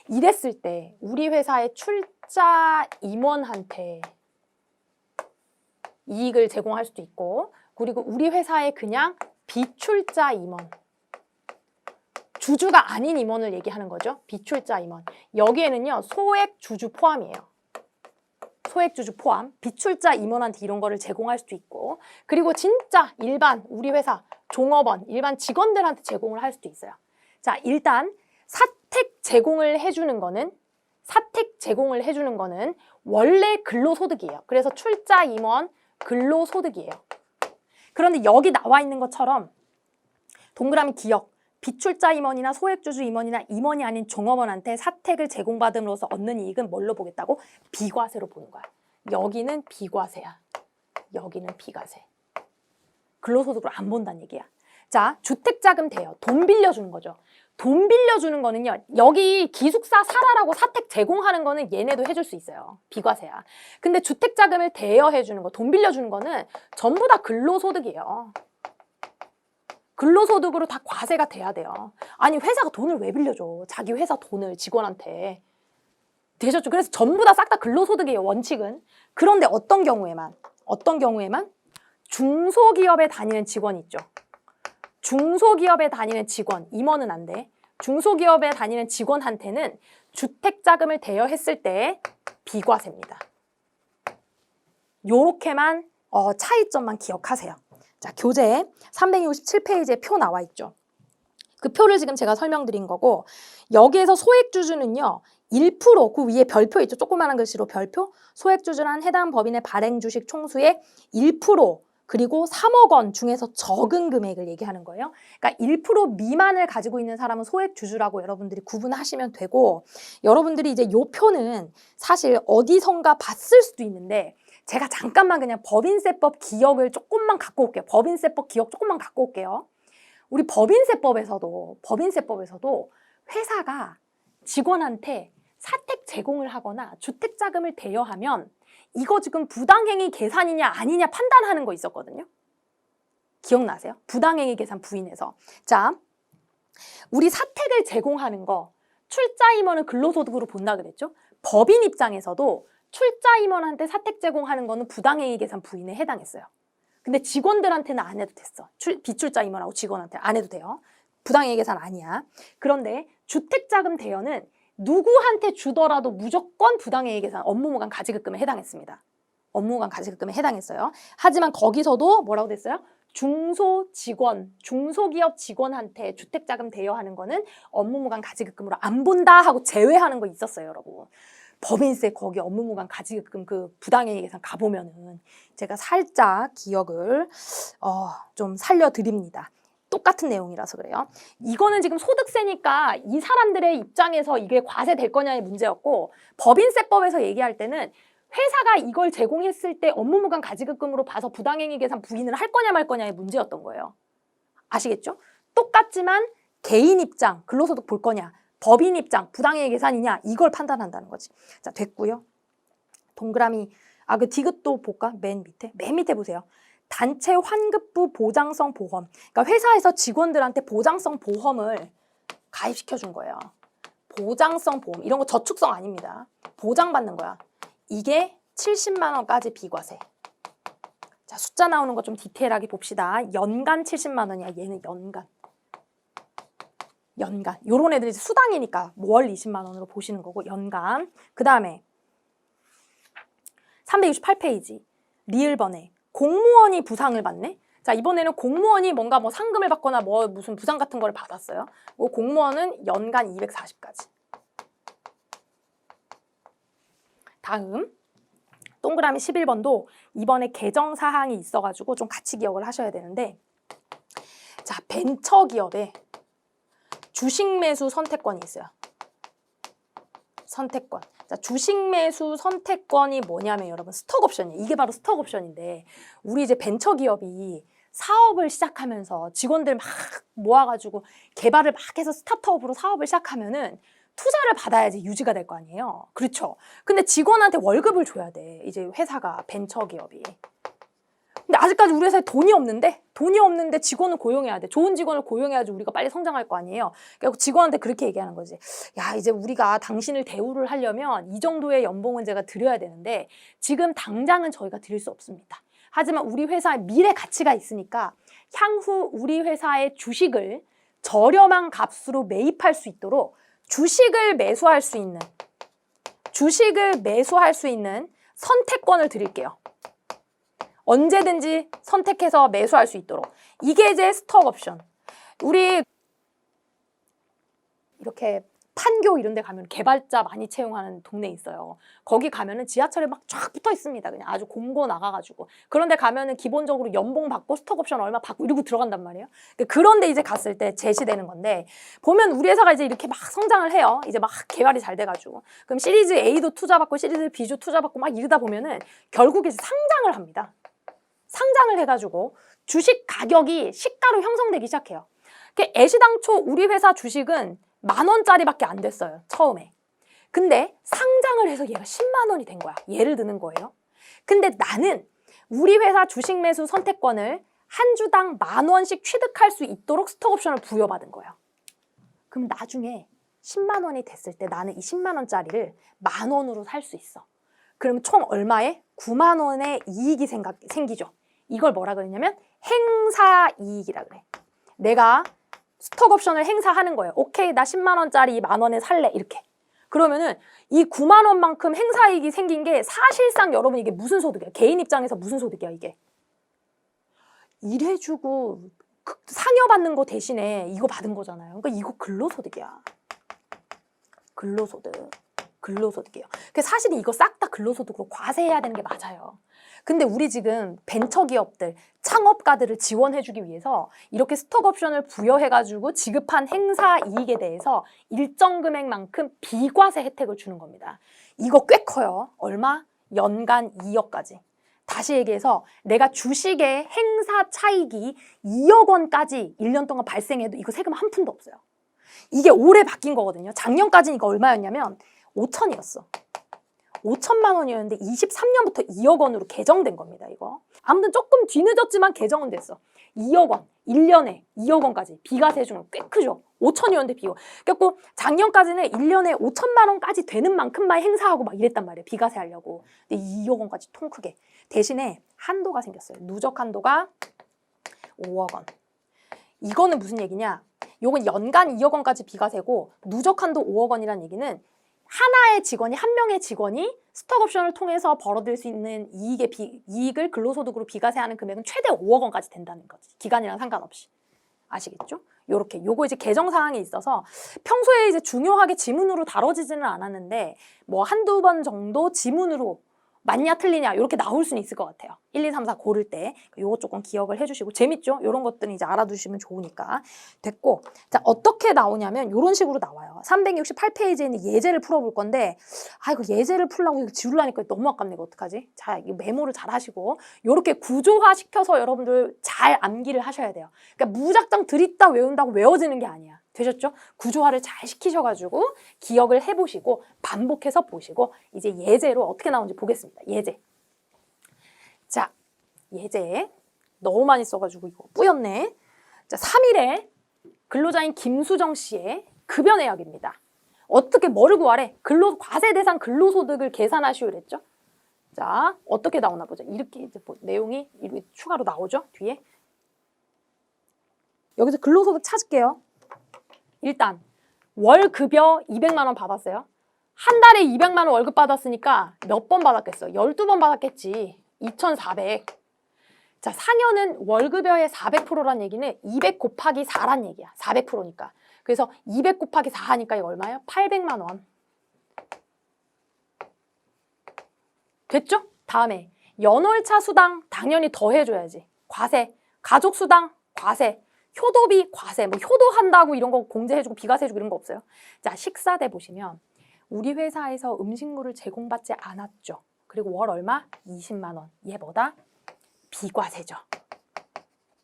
이랬을 때 우리 회사의 출자 임원한테 이익을 제공할 수도 있고 그리고 우리 회사에 그냥 비출자 임원 주주가 아닌 임원을 얘기하는 거죠. 비출자 임원. 여기에는요. 소액 주주 포함이에요. 소액 주주 포함. 비출자 임원한테 이런 거를 제공할 수도 있고 그리고 진짜 일반 우리 회사 종업원, 일반 직원들한테 제공을 할 수도 있어요. 자, 일단 사택 제공을 해주는 거는 원래 근로소득이에요. 그래서 출자 임원 근로소득이에요. 그런데 여기 나와 있는 것처럼 동그라미 기억. 비출자 임원이나 소액주주 임원이나 임원이 아닌 종업원한테 사택을 제공받음으로써 얻는 이익은 뭘로 보겠다고? 비과세로 보는 거야. 여기는 비과세야. 여기는 비과세. 근로소득으로 안 본다는 얘기야. 자, 주택자금 대여, 돈 빌려주는 거죠. 돈 빌려주는 거는요, 여기 기숙사 살아라고 사택 제공하는 거는 얘네도 해줄 수 있어요. 비과세야. 근데 주택자금을 대여해주는 거, 돈 빌려주는 거는 전부 다 근로소득이에요. 근로소득으로 다 과세가 돼야 돼요. 아니, 회사가 돈을 왜 빌려줘? 자기 회사 돈을 직원한테. 되셨죠? 그래서 전부 다 싹 다 근로소득이에요, 원칙은. 그런데 어떤 경우에만? 중소기업에 다니는 직원 있죠. 중소기업에 다니는 직원, 임원은 안 돼. 중소기업에 다니는 직원한테는 주택자금을 대여했을 때 비과세입니다. 요렇게만 차이점만 기억하세요. 자, 교재 367페이지에 표 나와 있죠. 그 표를 지금 제가 설명드린 거고, 여기에서 소액주주는요, 1%, 그 위에 별표 있죠. 조그마한 글씨로 별표. 소액주주란 해당 법인의 발행주식 총수의 1%, 그리고 3억 원 중에서 적은 금액을 얘기하는 거예요. 그러니까 1% 미만을 가지고 있는 사람은 소액주주라고 여러분들이 구분하시면 되고, 여러분들이 이제 요 표는 사실 어디선가 봤을 수도 있는데, 제가 잠깐만 그냥 법인세법 기억을 조금만 갖고 올게요. 법인세법 기억 조금만 갖고 올게요. 우리 법인세법에서도 회사가 직원한테 사택 제공을 하거나 주택자금을 대여하면 이거 지금 부당행위 계산이냐 아니냐 판단하는 거 있었거든요. 기억나세요? 부당행위 계산 부인해서. 자, 우리 사택을 제공하는 거 출자 임원은 근로소득으로 본다 그랬죠? 법인 입장에서도 출자 임원한테 사택 제공하는 거는 부당행위 계산 부인에 해당했어요. 근데 직원들한테는 안 해도 됐어. 비출자 임원하고 직원한테 안 해도 돼요. 부당행위 계산 아니야. 그런데 주택자금 대여는 누구한테 주더라도 무조건 부당행위 계산, 업무무관 가지급금에 해당했습니다. 업무무관 가지급금에 해당했어요. 하지만 거기서도 뭐라고 됐어요? 중소기업 직원한테 주택자금 대여하는 거는 업무무관 가지급금으로 안 본다 하고 제외하는 거 있었어요, 여러분. 법인세 거기 업무무관 가지급금 그 부당행위 계산 가보면은 제가 살짝 기억을 좀 살려드립니다. 똑같은 내용이라서 그래요. 이거는 지금 소득세니까 이 사람들의 입장에서 이게 과세될 거냐의 문제였고, 법인세법에서 얘기할 때는 회사가 이걸 제공했을 때 업무무관 가지급금으로 봐서 부당행위 계산 부인을 할 거냐 말 거냐의 문제였던 거예요. 아시겠죠? 똑같지만 개인 입장, 근로소득 볼 거냐, 법인 입장, 부당행위 계산이냐, 이걸 판단한다는 거지. 자, 됐고요. 동그라미, 그 디귿도 볼까? 맨 밑에 보세요. 단체 환급부 보장성 보험. 그러니까 회사에서 직원들한테 보장성 보험을 가입시켜 준 거예요. 보장성 보험. 이런 거 저축성 아닙니다. 보장받는 거야. 이게 70만 원까지 비과세. 자, 숫자 나오는 거 좀 디테일하게 봅시다. 연간 70만 원이야. 얘는 연간. 요런 애들이 수당이니까 월 20만 원으로 보시는 거고, 연간. 그 다음에 368페이지. 리을번에 공무원이 부상을 받네? 자, 이번에는 공무원이 뭔가 뭐 상금을 받거나 뭐 무슨 부상 같은 거를 받았어요. 공무원은 연간 240까지. 다음 동그라미 11번도 이번에 개정 사항이 있어가지고 좀 같이 기억을 하셔야 되는데, 자, 벤처기업에 주식 매수 선택권이 있어요. 선택권. 자, 주식 매수 선택권이 뭐냐면 여러분 스톡옵션이에요. 이게 바로 스톡옵션인데, 우리 이제 벤처기업이 사업을 시작하면서 직원들 막 모아가지고 개발을 막 해서 스타트업으로 사업을 시작하면은 투자를 받아야지 유지가 될 거 아니에요. 그렇죠? 근데 직원한테 월급을 줘야 돼. 이제 회사가, 벤처기업이. 근데 아직까지 우리 회사에 돈이 없는데 직원을 고용해야 돼. 좋은 직원을 고용해야지 우리가 빨리 성장할 거 아니에요. 그러니까 직원한테 그렇게 얘기하는 거지. 야, 이제 우리가 당신을 대우를 하려면 이 정도의 연봉은 제가 드려야 되는데 지금 당장은 저희가 드릴 수 없습니다. 하지만 우리 회사의 미래 가치가 있으니까 향후 우리 회사의 주식을 저렴한 값으로 매입할 수 있도록 주식을 매수할 수 있는 선택권을 드릴게요. 언제든지 선택해서 매수할 수 있도록. 이게 이제 스톡옵션. 우리 이렇게 판교 이런 데 가면 개발자 많이 채용하는 동네 있어요. 거기 가면은 지하철에 막 쫙 붙어 있습니다. 그냥 아주 공고 나가가지고. 그런데 가면은 기본적으로 연봉 받고 스톡옵션 얼마 받고 이러고 들어간단 말이에요. 그런데 이제 갔을 때 제시되는 건데, 보면 우리 회사가 이제 이렇게 막 성장을 해요. 이제 막 개발이 잘 돼가지고. 그럼 시리즈 A도 투자받고 시리즈 B도 투자받고 막 이러다 보면은 결국에 상장을 합니다. 상장을 해가지고 주식 가격이 시가로 형성되기 시작해요. 애시당초 우리 회사 주식은 10,000원짜리밖에 안 됐어요. 처음에. 근데 상장을 해서 얘가 10만 원이 된 거야. 예를 드는 거예요. 근데 나는 우리 회사 주식 매수 선택권을 한 주당 10,000원씩 취득할 수 있도록 스톡옵션을 부여받은 거예요. 그럼 나중에 10만 원이 됐을 때 나는 이 10만 원짜리를 10,000원으로 살 수 있어. 그럼 총 얼마에? 9만 원의 이익이 생기죠. 이걸 뭐라 그러냐면 행사이익이라 그래. 내가 스톡옵션을 행사하는 거예요. 오케이, 나 10만 원짜리 10,000원에 살래. 이렇게. 그러면은 이 9만 원만큼 행사이익이 생긴 게 사실상 여러분 이게 무슨 소득이야? 개인 입장에서 무슨 소득이야 이게? 일해주고 상여받는 거 대신에 이거 받은 거잖아요. 그러니까 이거 근로소득이야. 근로소득이에요. 사실 이거 싹 다 근로소득으로 과세해야 되는 게 맞아요. 근데 우리 지금 벤처기업들, 창업가들을 지원해주기 위해서 이렇게 스톡옵션을 부여해가지고 지급한 행사이익에 대해서 일정 금액만큼 비과세 혜택을 주는 겁니다. 이거 꽤 커요. 얼마? 연간 2억까지. 다시 얘기해서 내가 주식의 행사 차익이 2억 원까지 1년 동안 발생해도 이거 세금 한 푼도 없어요. 이게 올해 바뀐 거거든요. 작년까지는 이거 얼마였냐면 5천이었어. 5천만 원이었는데 23년부터 2억 원으로 개정된 겁니다. 이거. 아무튼 조금 뒤늦었지만 개정은 됐어. 2억 원, 1년에 2억 원까지 비과세 해주는 거 꽤 크죠. 5천이었는데 비교. 그래서 작년까지는 1년에 5천만 원까지 되는 만큼만 행사하고 막 이랬단 말이에요. 비과세 하려고. 근데 2억 원까지 통 크게. 대신에 한도가 생겼어요. 누적 한도가 5억 원. 이거는 무슨 얘기냐? 요건 연간 2억 원까지 비과세고 누적 한도 5억 원이라는 얘기는 하나의 직원이, 한 명의 직원이 스톡옵션을 통해서 벌어들일 수 있는 이익을 근로소득으로 비과세하는 금액은 최대 5억 원까지 된다는 거지. 기간이랑 상관없이. 아시겠죠? 요거 이제 개정 사항이 있어서 평소에 이제 중요하게 지문으로 다뤄지지는 않았는데 뭐 한두 번 정도 지문으로 맞냐 틀리냐 이렇게 나올 수는 있을 것 같아요. 1, 2, 3, 4 고를 때 요거 조금 기억을 해주시고 재밌죠? 이런 것들은 이제 알아두시면 좋으니까 됐고 자 어떻게 나오냐면 이런 식으로 나와요. 368페이지에는 예제를 풀어볼 건데 이거 예제를 풀려고 이거 지우려니까 너무 아깝네. 이거 어떡하지? 자 이거 메모를 잘 하시고 이렇게 구조화 시켜서 여러분들 잘 암기를 하셔야 돼요. 그러니까 무작정 들이다 외운다고 외워지는 게 아니야. 되셨죠? 구조화를 잘 시키셔가지고 기억을 해보시고 반복해서 보시고 이제 예제로 어떻게 나오는지 보겠습니다. 예제. 자, 예제. 너무 많이 써가지고 이거 뿌였네. 자, 3일에 근로자인 김수정 씨의 급여 내역입니다. 어떻게 뭐를 구하래? 과세 대상 근로소득을 계산하시오 그랬죠? 자, 어떻게 나오나 보자. 이렇게 이제 내용이 이렇게 추가로 나오죠? 뒤에. 여기서 근로소득 찾을게요. 일단 월 급여 200만 원 받았어요. 한 달에 200만 원 월급 받았으니까 몇 번 받았겠어? 12번 받았겠지. 2,400. 자, 상여는 월급여의 400%란 얘기는 200 곱하기 4란 얘기야. 400%니까. 그래서 200 곱하기 4 하니까 이거 얼마예요? 800만 원. 됐죠? 다음에 연월차 수당 당연히 더 해줘야지. 과세. 가족수당 과세. 효도비 과세, 뭐 효도한다고 이런 거 공제해주고 비과세해주고 이런 거 없어요. 자, 식사대 보시면 우리 회사에서 음식물을 제공받지 않았죠. 그리고 월 얼마? 20만 원. 얘 뭐다? 비과세죠.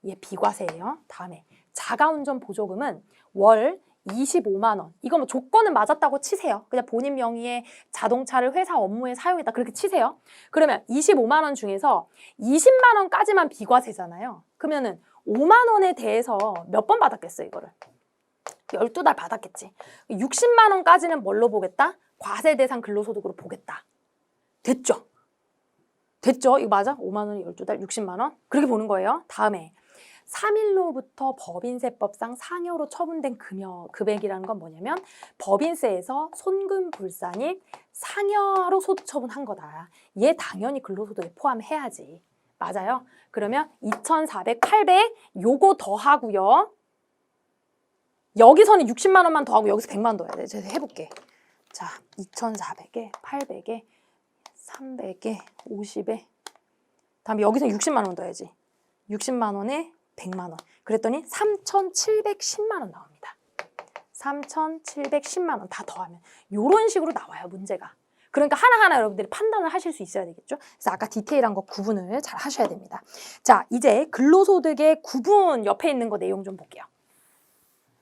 얘 비과세예요. 다음에 자가운전 보조금은 월 25만 원. 이거 뭐 조건은 맞았다고 치세요. 그냥 본인 명의의 자동차를 회사 업무에 사용했다 그렇게 치세요. 그러면 25만 원 중에서 20만 원까지만 비과세잖아요. 그러면은 5만 원에 대해서 몇 번 받았겠어 이거를? 12달 받았겠지. 60만 원까지는 뭘로 보겠다? 과세 대상 근로소득으로 보겠다. 됐죠? 됐죠? 이거 맞아? 5만 원에 12달 60만 원? 그렇게 보는 거예요. 다음에 3일로부터 법인세법상 상여로 처분된 금액이라는 건 뭐냐면 법인세에서 손금불산일 상여로 소득 처분한 거다. 얘 당연히 근로소득에 포함해야지. 맞아요? 그러면 2,400, 800 요거 더하고요. 여기서는 60만 원만 더하고 여기서 100만 원 더해야 돼. 제가 해볼게. 자, 2,400에 800에 300에 50에 다음에 여기서 60만 원 더해야지. 60만 원에 100만 원. 그랬더니 3,710만 원 나옵니다. 3,710만 원 다 더하면 이런 식으로 나와요, 문제가. 그러니까 하나하나 여러분들이 판단을 하실 수 있어야 되겠죠. 그래서 아까 디테일한 거 구분을 잘 하셔야 됩니다. 자, 이제 근로소득의 구분 옆에 있는 거 내용 좀 볼게요.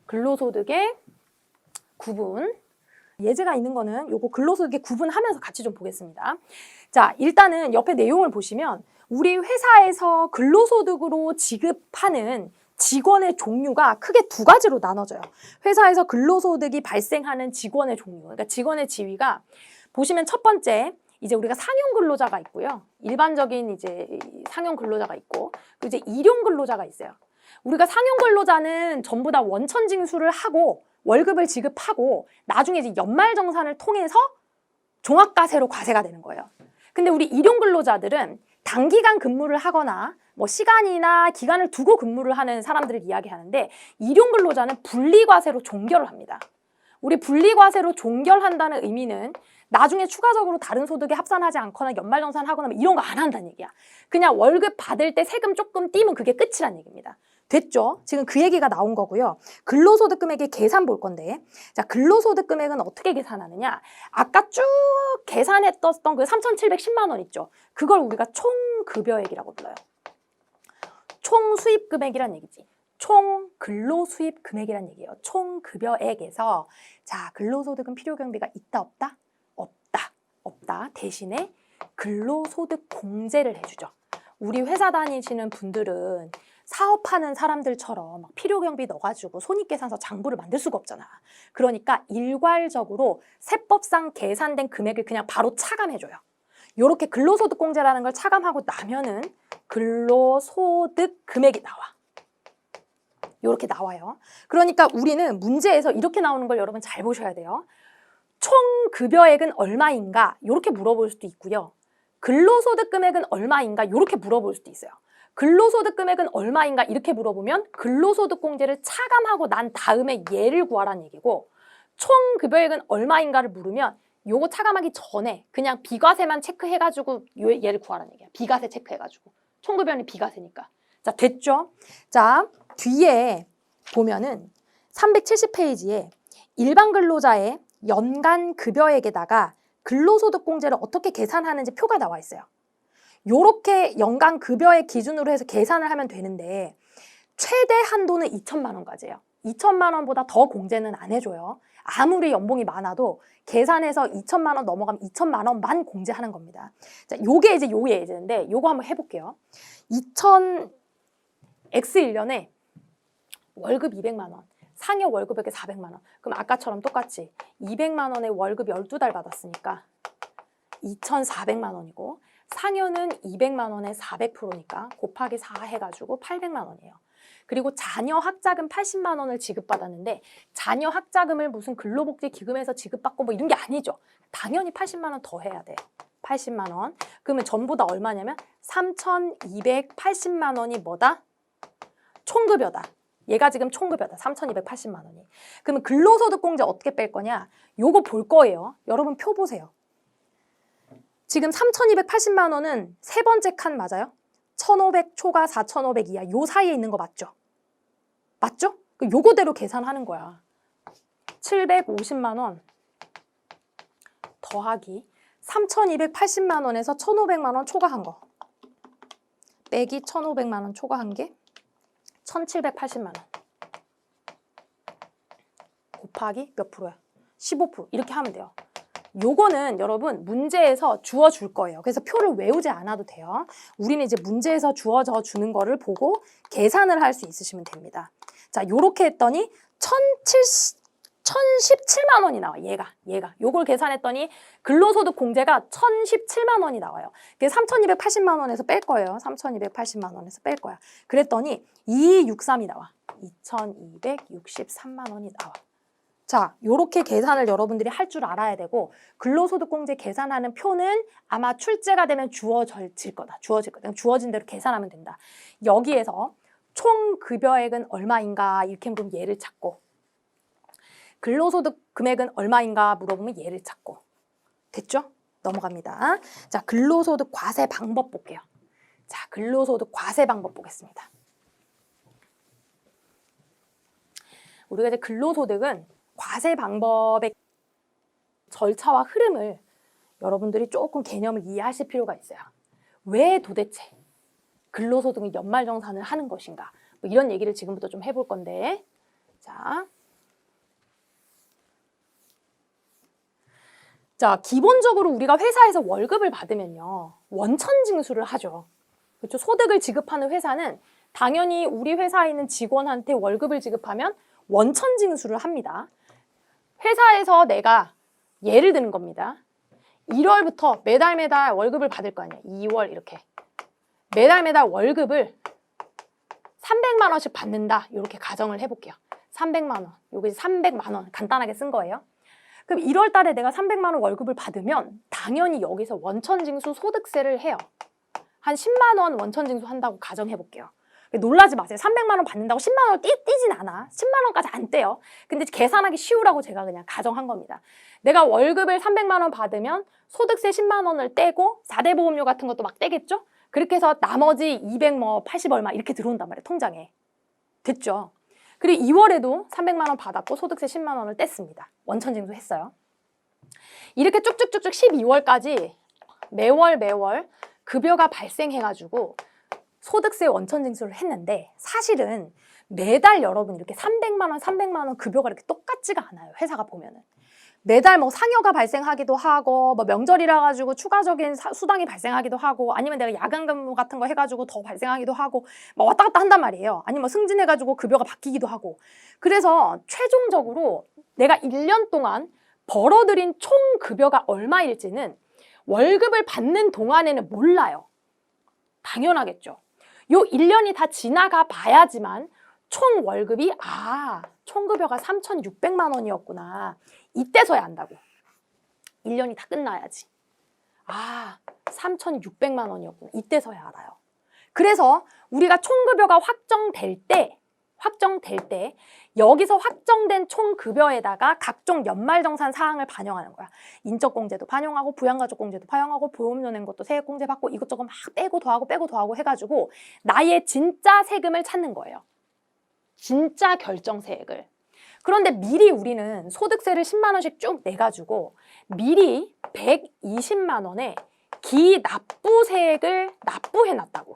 근로소득의 구분. 예제가 있는 거는 요거 근로소득의 구분하면서 같이 좀 보겠습니다. 자, 일단은 옆에 내용을 보시면 우리 회사에서 근로소득으로 지급하는 직원의 종류가 크게 두 가지로 나눠져요. 회사에서 근로소득이 발생하는 직원의 종류, 그러니까 직원의 지위가 보시면 첫 번째, 이제 우리가 상용 근로자가 있고요. 일반적인 이제 상용 근로자가 있고, 그리고 이제 일용 근로자가 있어요. 우리가 상용 근로자는 전부 다 원천 징수를 하고 월급을 지급하고 나중에 이제 연말정산을 통해서 종합과세로 과세가 되는 거예요. 근데 우리 일용 근로자들은 단기간 근무를 하거나 뭐 시간이나 기간을 두고 근무를 하는 사람들을 이야기하는데 일용 근로자는 분리과세로 종결을 합니다. 우리 분리과세로 종결한다는 의미는 나중에 추가적으로 다른 소득에 합산하지 않거나 연말정산하거나 이런 거 안 한다는 얘기야. 그냥 월급 받을 때 세금 조금 띄면 그게 끝이란 얘기입니다. 됐죠? 지금 그 얘기가 나온 거고요. 근로소득 금액의 계산 볼 건데, 자, 근로소득 금액은 어떻게 계산하느냐? 아까 쭉 계산했던 그 3,710만 원 있죠? 그걸 우리가 총급여액이라고 불러요. 총수입 금액이란 얘기지. 총 근로수입 금액이란 얘기예요. 총급여액에서 자, 근로소득은 필요경비가 있다 없다? 없다. 없다. 대신에 근로소득 공제를 해주죠. 우리 회사 다니시는 분들은 사업하는 사람들처럼 막 필요경비 넣어가지고 손익계산서 장부를 만들 수가 없잖아. 그러니까 일괄적으로 세법상 계산된 금액을 그냥 바로 차감해줘요. 이렇게 근로소득공제라는 걸 차감하고 나면은 근로소득 금액이 나와. 이렇게 나와요. 그러니까 우리는 문제에서 이렇게 나오는 걸 여러분 잘 보셔야 돼요. 총 급여액은 얼마인가? 이렇게 물어볼 수도 있고요. 근로소득 금액은 얼마인가? 이렇게 물어볼 수도 있어요. 근로소득 금액은 얼마인가? 이렇게 물어보면 근로소득공제를 차감하고 난 다음에 얘를 구하라는 얘기고, 총 급여액은 얼마인가를 물으면 요거 차감하기 전에 그냥 비과세만 체크해가지고 얘를 구하라는 얘기야. 비과세 체크해가지고. 총급여는 비과세니까. 자, 됐죠? 자, 뒤에 보면은 370페이지에 일반 근로자의 연간 급여액에다가 근로소득공제를 어떻게 계산하는지 표가 나와 있어요. 요렇게 연간 급여액 기준으로 해서 계산을 하면 되는데 최대 한도는 2천만 원까지예요. 2천만 원보다 더 공제는 안 해줘요. 아무리 연봉이 많아도 계산해서 2천만 원 넘어가면 2천만 원만 공제하는 겁니다. 자, 요게 이제 요 예제인데 요거 한번 해볼게요. X1년에 월급 200만 원, 상여 월급액에 400만 원. 그럼 아까처럼 똑같이 200만 원에 월급 12달 받았으니까 2,400만 원이고 상여는 200만 원에 400%니까 곱하기 4 해가지고 800만 원이에요. 그리고 자녀 학자금 80만 원을 지급받았는데 자녀 학자금을 무슨 근로복지기금에서 지급받고 뭐 이런 게 아니죠. 당연히 80만 원 더 해야 돼요. 80만 원. 그러면 전부 다 얼마냐면 3,280만 원이 뭐다? 총급여다. 얘가 지금 총급여다. 3,280만 원이. 그러면 근로소득공제 어떻게 뺄 거냐? 요거 볼 거예요. 여러분 표 보세요. 지금 3,280만 원은 세 번째 칸 맞아요? 1,500 초과 4,500 이하 요 사이에 있는 거 맞죠? 맞죠? 요거대로 계산하는 거야. 750만 원 더하기 3,280만 원에서 1,500만 원 초과한 거 빼기 1,500만 원 초과한 게 1,780만 원 곱하기 몇 프로야? 15% 이렇게 하면 돼요. 요거는 여러분 문제에서 주어줄 거예요. 그래서 표를 외우지 않아도 돼요. 우리는 이제 문제에서 주어져 주는 거를 보고 계산을 할 수 있으시면 됩니다. 자, 요렇게 했더니 1,017만 원이 나와. 얘가. 요걸 계산했더니 근로소득 공제가 1,017만 원이 나와요. 그게 3,280만 원에서 뺄 거예요. 3,280만 원에서 뺄 거야. 그랬더니 2263이 나와. 2,263만 원이 나와. 자, 요렇게 계산을 여러분들이 할 줄 알아야 되고 근로소득공제 계산하는 표는 아마 출제가 되면 주어질 거다. 주어진 대로 계산하면 된다. 여기에서 총 급여액은 얼마인가 이렇게 물으면 얘를 찾고 근로소득 금액은 얼마인가 물어보면 얘를 찾고 됐죠? 넘어갑니다. 자, 근로소득 과세 방법 볼게요. 자, 근로소득 과세 방법 보겠습니다. 우리가 이제 근로소득은 과세 방법의 절차와 흐름을 여러분들이 조금 개념을 이해하실 필요가 있어요. 왜 도대체 근로소득은 연말정산을 하는 것인가? 뭐 이런 얘기를 지금부터 좀 해볼 건데, 자, 기본적으로 우리가 회사에서 월급을 받으면요, 원천징수를 하죠. 그렇죠? 소득을 지급하는 회사는 당연히 우리 회사에 있는 직원한테 월급을 지급하면 원천징수를 합니다. 회사에서 내가 예를 드는 겁니다. 1월부터 매달 월급을 받을 거 아니야. 2월 이렇게. 매달 월급을 300만 원씩 받는다. 이렇게 가정을 해볼게요. 300만 원. 요게 300만 원 간단하게 쓴 거예요. 그럼 1월 달에 내가 300만 원 월급을 받으면 당연히 여기서 원천징수 소득세를 해요. 한 10만 원 원천징수 한다고 가정해볼게요. 놀라지 마세요. 300만 원 받는다고 10만 원 띄진 않아. 10만 원까지 안 떼요. 근데 계산하기 쉬우라고 제가 그냥 가정한 겁니다. 내가 월급을 300만 원 받으면 소득세 10만 원을 떼고 4대 보험료 같은 것도 막 떼겠죠? 그렇게 해서 나머지 280 얼마 이렇게 들어온단 말이에요. 통장에. 됐죠? 그리고 2월에도 300만 원 받았고 소득세 10만 원을 뗐습니다. 원천징수 했어요. 이렇게 쭉쭉쭉쭉 12월까지 매월 급여가 발생해가지고 소득세 원천징수를 했는데 사실은 매달 여러분 이렇게 300만 원 급여가 이렇게 똑같지가 않아요. 회사가 보면은. 매달 뭐 상여가 발생하기도 하고 뭐 명절이라 가지고 추가적인 수당이 발생하기도 하고 아니면 내가 야간 근무 같은 거 해가지고 더 발생하기도 하고 막 왔다 갔다 한단 말이에요. 아니면 승진해가지고 급여가 바뀌기도 하고. 그래서 최종적으로 내가 1년 동안 벌어들인 총 급여가 얼마일지는 월급을 받는 동안에는 몰라요. 당연하겠죠. 요 1년이 다 지나가 봐야지만 총 월급이 총 급여가 3,600만 원이었구나. 이때서야 안다고. 1년이 다 끝나야지. 3,600만 원이었구나. 이때서야 알아요. 그래서 우리가 총급여가 확정될 때 여기서 확정된 총급여에다가 각종 연말정산 사항을 반영하는 거야. 인적공제도 반영하고 부양가족공제도 반영하고 보험료 낸 것도 세액공제 받고 이것저것 막 빼고 더하고 해가지고 나의 진짜 세금을 찾는 거예요. 진짜 결정세액을. 그런데 미리 우리는 소득세를 10만 원씩 쭉 내가지고 미리 120만 원의 기납부세액을 납부해놨다고.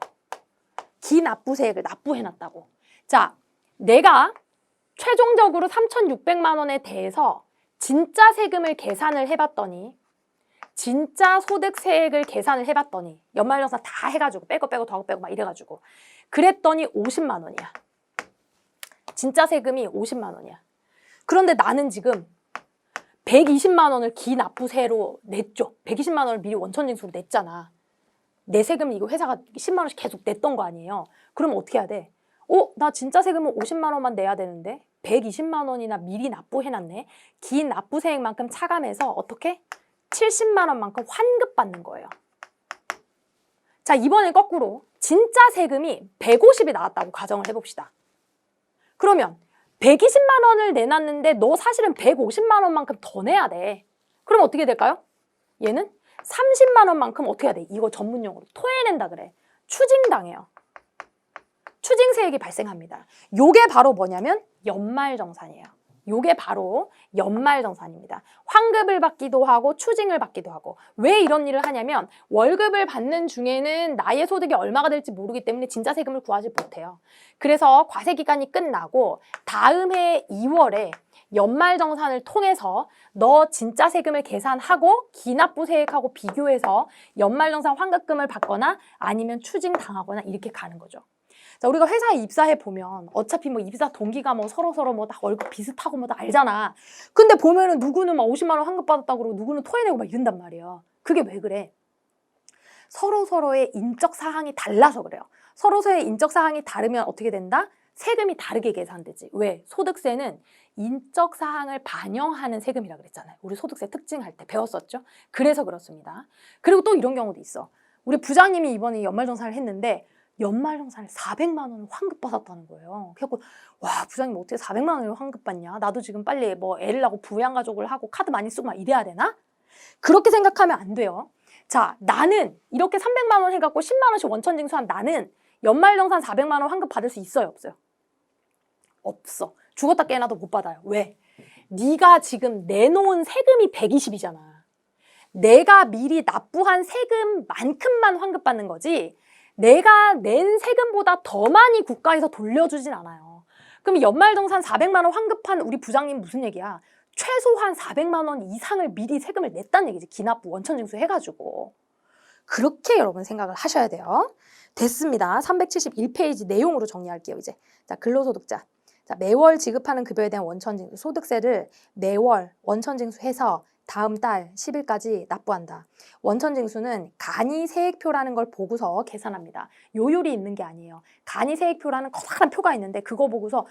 기납부세액을 납부해놨다고. 자, 내가 최종적으로 3,600만 원에 대해서 진짜 세금을 계산을 해봤더니 진짜 소득세액을 계산을 해봤더니 연말정산 다 해가지고 빼고 더하고 빼고 막 이래가지고 그랬더니 50만 원이야. 진짜 세금이 50만 원이야. 그런데 나는 지금 120만 원을 기납부세로 냈죠. 120만 원을 미리 원천징수로 냈잖아. 내 세금을 이거 회사가 10만 원씩 계속 냈던 거 아니에요. 그러면 어떻게 해야 돼? 나 진짜 세금은 50만 원만 내야 되는데 120만 원이나 미리 납부해놨네. 기납부세액만큼 차감해서 어떻게? 70만 원만큼 환급받는 거예요. 자, 이번엔 거꾸로 진짜 세금이 150이 나왔다고 가정을 해봅시다. 그러면 120만 원을 내놨는데 너 사실은 150만 원만큼 더 내야 돼. 그럼 어떻게 될까요? 얘는 30만 원만큼 어떻게 해야 돼? 이거 전문용어로 토해낸다 그래. 추징당해요. 추징세액이 발생합니다. 요게 바로 뭐냐면 연말정산이에요. 요게 바로 연말정산입니다. 환급을 받기도 하고 추징을 받기도 하고. 왜 이런 일을 하냐면 월급을 받는 중에는 나의 소득이 얼마가 될지 모르기 때문에 진짜 세금을 구하지 못해요. 그래서 과세기간이 끝나고 다음 해 2월에 연말정산을 통해서 너 진짜 세금을 계산하고 기납부세액하고 비교해서 연말정산 환급금을 받거나 아니면 추징당하거나 이렇게 가는 거죠. 자, 우리가 회사에 입사해 보면 어차피 뭐 입사 동기가 뭐 서로 뭐 다 월급 비슷하고 뭐 다 알잖아. 근데 보면은 누구는 막 50만 원 환급 받았다고 그러고 누구는 토해내고 막 이런단 말이에요. 그게 왜 그래? 서로의 인적 사항이 달라서 그래요. 서로의 인적 사항이 다르면 어떻게 된다? 세금이 다르게 계산되지. 왜? 소득세는 인적 사항을 반영하는 세금이라 그랬잖아요. 우리 소득세 특징할 때 배웠었죠? 그래서 그렇습니다. 그리고 또 이런 경우도 있어. 우리 부장님이 이번에 연말정산을 했는데 연말정산을 400만 원을 환급받았다는 거예요. 그래갖고 와, 부장님 어떻게 400만 원을 환급받냐? 나도 지금 빨리 뭐 애를 낳고 부양가족을 하고 카드 많이 쓰고 막 이래야 되나? 그렇게 생각하면 안 돼요. 자, 나는 이렇게 300만 원 해갖고 10만 원씩 원천징수한 나는 연말정산 400만 원 환급 받을 수 있어요? 없어요? 없어. 죽었다 깨어나도 못 받아요. 왜? 네가 지금 내놓은 세금이 120이잖아. 내가 미리 납부한 세금만큼만 환급받는 거지 내가 낸 세금보다 더 많이 국가에서 돌려주진 않아요. 그럼 연말정산 400만 원 환급한 우리 부장님 무슨 얘기야? 최소한 400만 원 이상을 미리 세금을 냈다는 얘기지. 기납부 원천징수 해가지고. 그렇게 여러분 생각을 하셔야 돼요. 됐습니다. 371페이지 내용으로 정리할게요. 이제 자, 근로소득자. 자, 매월 지급하는 급여에 대한 원천징수 소득세를 매월 원천징수해서 다음 달 10일까지 납부한다. 원천징수는 간이세액표라는 걸 보고서 계산합니다. 요율이 있는 게 아니에요. 간이세액표라는 커다란 표가 있는데 그거 보고서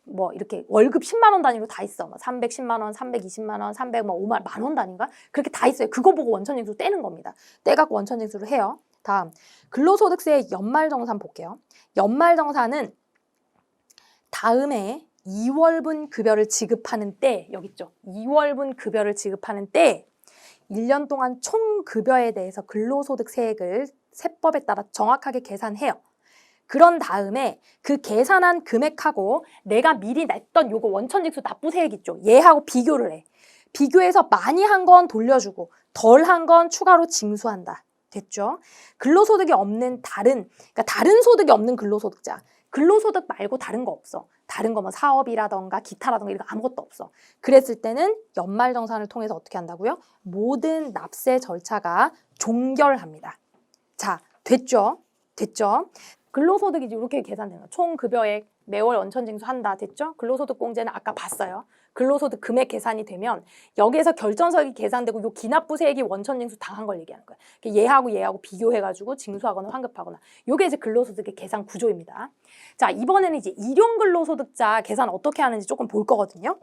뭐 이렇게 월급 10만 원 단위로 다 있어. 310만 원, 320만 원, 300만 원 단위인가? 그렇게 다 있어요. 그거 보고 원천징수 떼는 겁니다. 떼갖고 원천징수를 해요. 다음, 근로소득세의 연말정산 볼게요. 연말정산은 다음에 2월분 급여를 지급하는 때, 여기 있죠. 2월분 급여를 지급하는 때 1년 동안 총 급여에 대해서 근로소득세액을 세법에 따라 정확하게 계산해요. 그런 다음에 그 계산한 금액하고 내가 미리 냈던 요거 원천징수 납부세액 있죠. 얘하고 비교를 해. 비교해서 많이 한 건 돌려주고 덜 한 건 추가로 징수한다. 됐죠? 근로소득이 없는 그러니까 다른 소득이 없는 근로소득자. 근로소득 말고 다른 거 없어. 다른 거 뭐 사업이라던가 기타라던가 이런 거 아무것도 없어. 그랬을 때는 연말정산을 통해서 어떻게 한다고요? 모든 납세 절차가 종결합니다. 자, 됐죠? 됐죠? 근로소득이 이렇게 계산되는 거예요. 총 급여액 매월 원천징수 한다. 됐죠? 근로소득공제는 아까 봤어요. 근로소득 금액 계산이 되면 여기에서 결정서액이 계산되고 요 기납부세액이 원천징수 당한 걸 얘기하는 거예요. 얘하고 비교해가지고 징수하거나 환급하거나 요게 이제 근로소득의 계산 구조입니다. 자, 이번에는 이제 일용근로소득자 계산 어떻게 하는지 조금 볼 거거든요.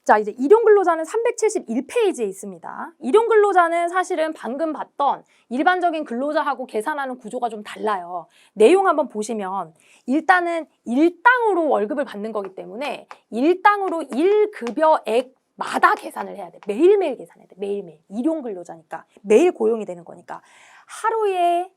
자, 이제 일용근로자는 371페이지에 있습니다. 일용근로자는 사실은 방금 봤던 일반적인 근로자하고 계산하는 구조가 좀 달라요. 내용 한번 보시면 일단은 일당으로 월급을 받는 거기 때문에 일당으로 일급여액마다 계산을 해야 돼. 매일매일 계산해야 돼. 매일매일. 일용근로자니까. 매일 고용이 되는 거니까. 하루에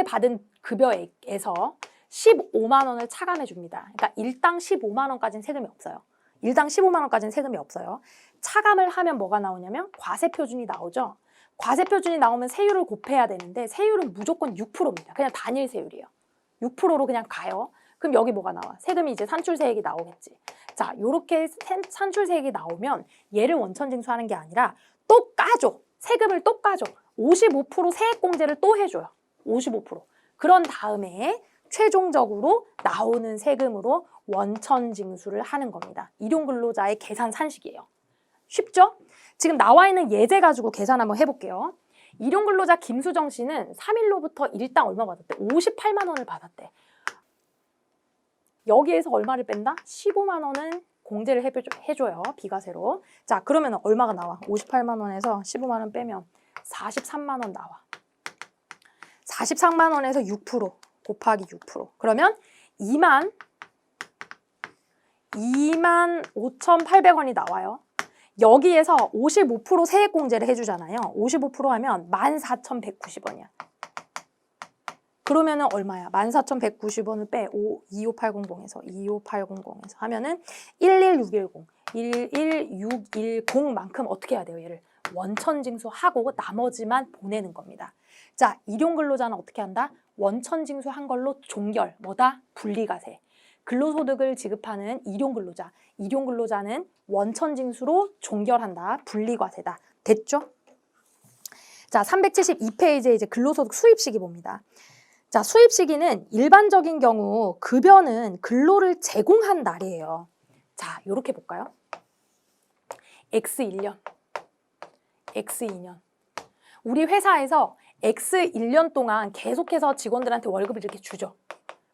받은 급여액에서 15만 원을 차감해 줍니다. 그러니까 일당 15만 원까지는 세금이 없어요. 일당 15만 원까지는 세금이 없어요. 차감을 하면 뭐가 나오냐면 과세표준이 나오죠. 과세표준이 나오면 세율을 곱해야 되는데 세율은 무조건 6%입니다. 그냥 단일 세율이에요. 6%로 그냥 가요. 그럼 여기 뭐가 나와? 세금이 이제 산출세액이 나오겠지. 자, 요렇게 산출세액이 나오면 얘를 원천징수하는 게 아니라 또 까줘. 세금을 또 까줘. 55% 세액공제를 또 해줘요. 55%. 그런 다음에 최종적으로 나오는 세금으로 원천징수를 하는 겁니다. 일용근로자의 계산 산식이에요. 쉽죠? 지금 나와 있는 예제 가지고 계산 한번 해볼게요. 일용근로자 김수정 씨는 3일로부터 일당 얼마 받았대? 58만 원을 받았대. 여기에서 얼마를 뺀다? 15만 원은 공제를 해줘요. 비과세로. 자, 그러면 얼마가 나와? 58만 원에서 15만 원 빼면 43만 원 나와. 43만 원에서 6% 곱하기 6%. 그러면 25,800원이 나와요. 여기에서 55% 세액공제를 해주잖아요. 55% 하면 14,190원이야. 그러면은 얼마야? 14,190원을 빼 25800에서 하면은 11610만큼 어떻게 해야 돼요? 얘를 원천징수하고 나머지만 보내는 겁니다. 자, 일용근로자는 어떻게 한다? 원천징수한 걸로 종결, 뭐다? 분리과세. 근로소득을 지급하는 일용근로자. 일용근로자는 원천징수로 종결한다. 분리과세다. 됐죠? 자, 372페이지에 이제 근로소득 수입시기 봅니다. 자, 수입시기는 일반적인 경우 급여는 근로를 제공한 날이에요. 자, 요렇게 볼까요? X1년, X2년. 우리 회사에서 X1년 동안 계속해서 직원들한테 월급을 이렇게 주죠.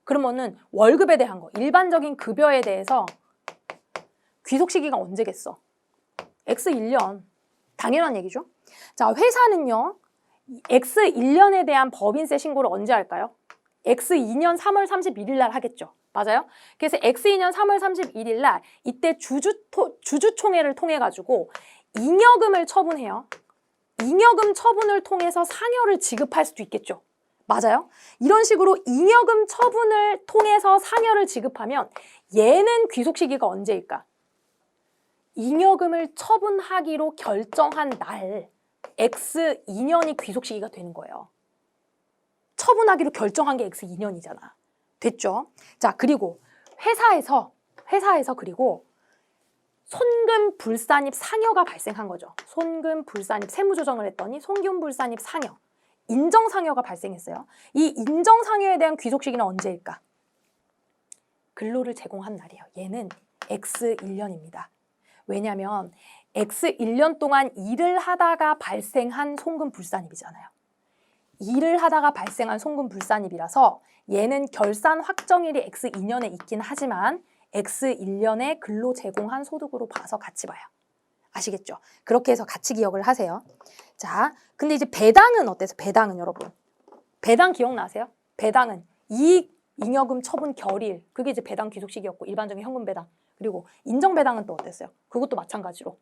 그러면은 월급에 대한 거, 일반적인 급여에 대해서 귀속시기가 언제겠어? X1년. 당연한 얘기죠. 자, 회사는요. X1년에 대한 법인세 신고를 언제 할까요? X2년 3월 31일 날 하겠죠. 맞아요? 그래서 X2년 3월 31일 날 이때 주주총회를 통해 가지고 잉여금을 처분해요. 잉여금 처분을 통해서 상여를 지급할 수도 있겠죠. 맞아요? 이런 식으로 잉여금 처분을 통해서 상여를 지급하면 얘는 귀속 시기가 언제일까? 잉여금을 처분하기로 결정한 날, X 2년이 귀속 시기가 되는 거예요. 처분하기로 결정한 게 X 2년이잖아. 됐죠? 자, 그리고 회사에서 그리고 손금 불산입 상여가 발생한 거죠. 손금 불산입 세무조정을 했더니 손금 불산입 상여, 인정 상여가 발생했어요. 이 인정 상여에 대한 귀속 시기는 언제일까? 근로를 제공한 날이에요. 얘는 X 1년입니다. 왜냐하면 X 1년 동안 일을 하다가 발생한 손금 불산입이잖아요. 일을 하다가 발생한 손금 불산입이라서 얘는 결산 확정일이 X 2년에 있긴 하지만 X 1년에 근로 제공한 소득으로 봐서 같이 봐요. 아시겠죠? 그렇게 해서 같이 기억을 하세요. 자, 근데 이제 배당은 어때서? 배당은 여러분. 배당 기억나세요? 배당은 이익 잉여금 처분 결의일. 그게 이제 배당 귀속 시기였고 일반적인 현금 배당. 그리고 인정 배당은 또 어땠어요? 그것도 마찬가지로.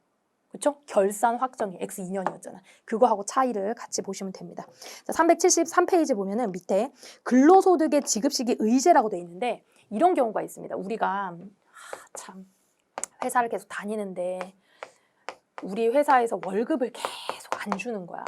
그렇죠? 결산 확정일 X 2년이었잖아. 그거하고 차이를 같이 보시면 됩니다. 자, 373페이지 보면은 밑에 근로소득의 지급 시기 의제라고 돼 있는데 이런 경우가 있습니다. 우리가 참 회사를 계속 다니는데 우리 회사에서 월급을 계속 안 주는 거야.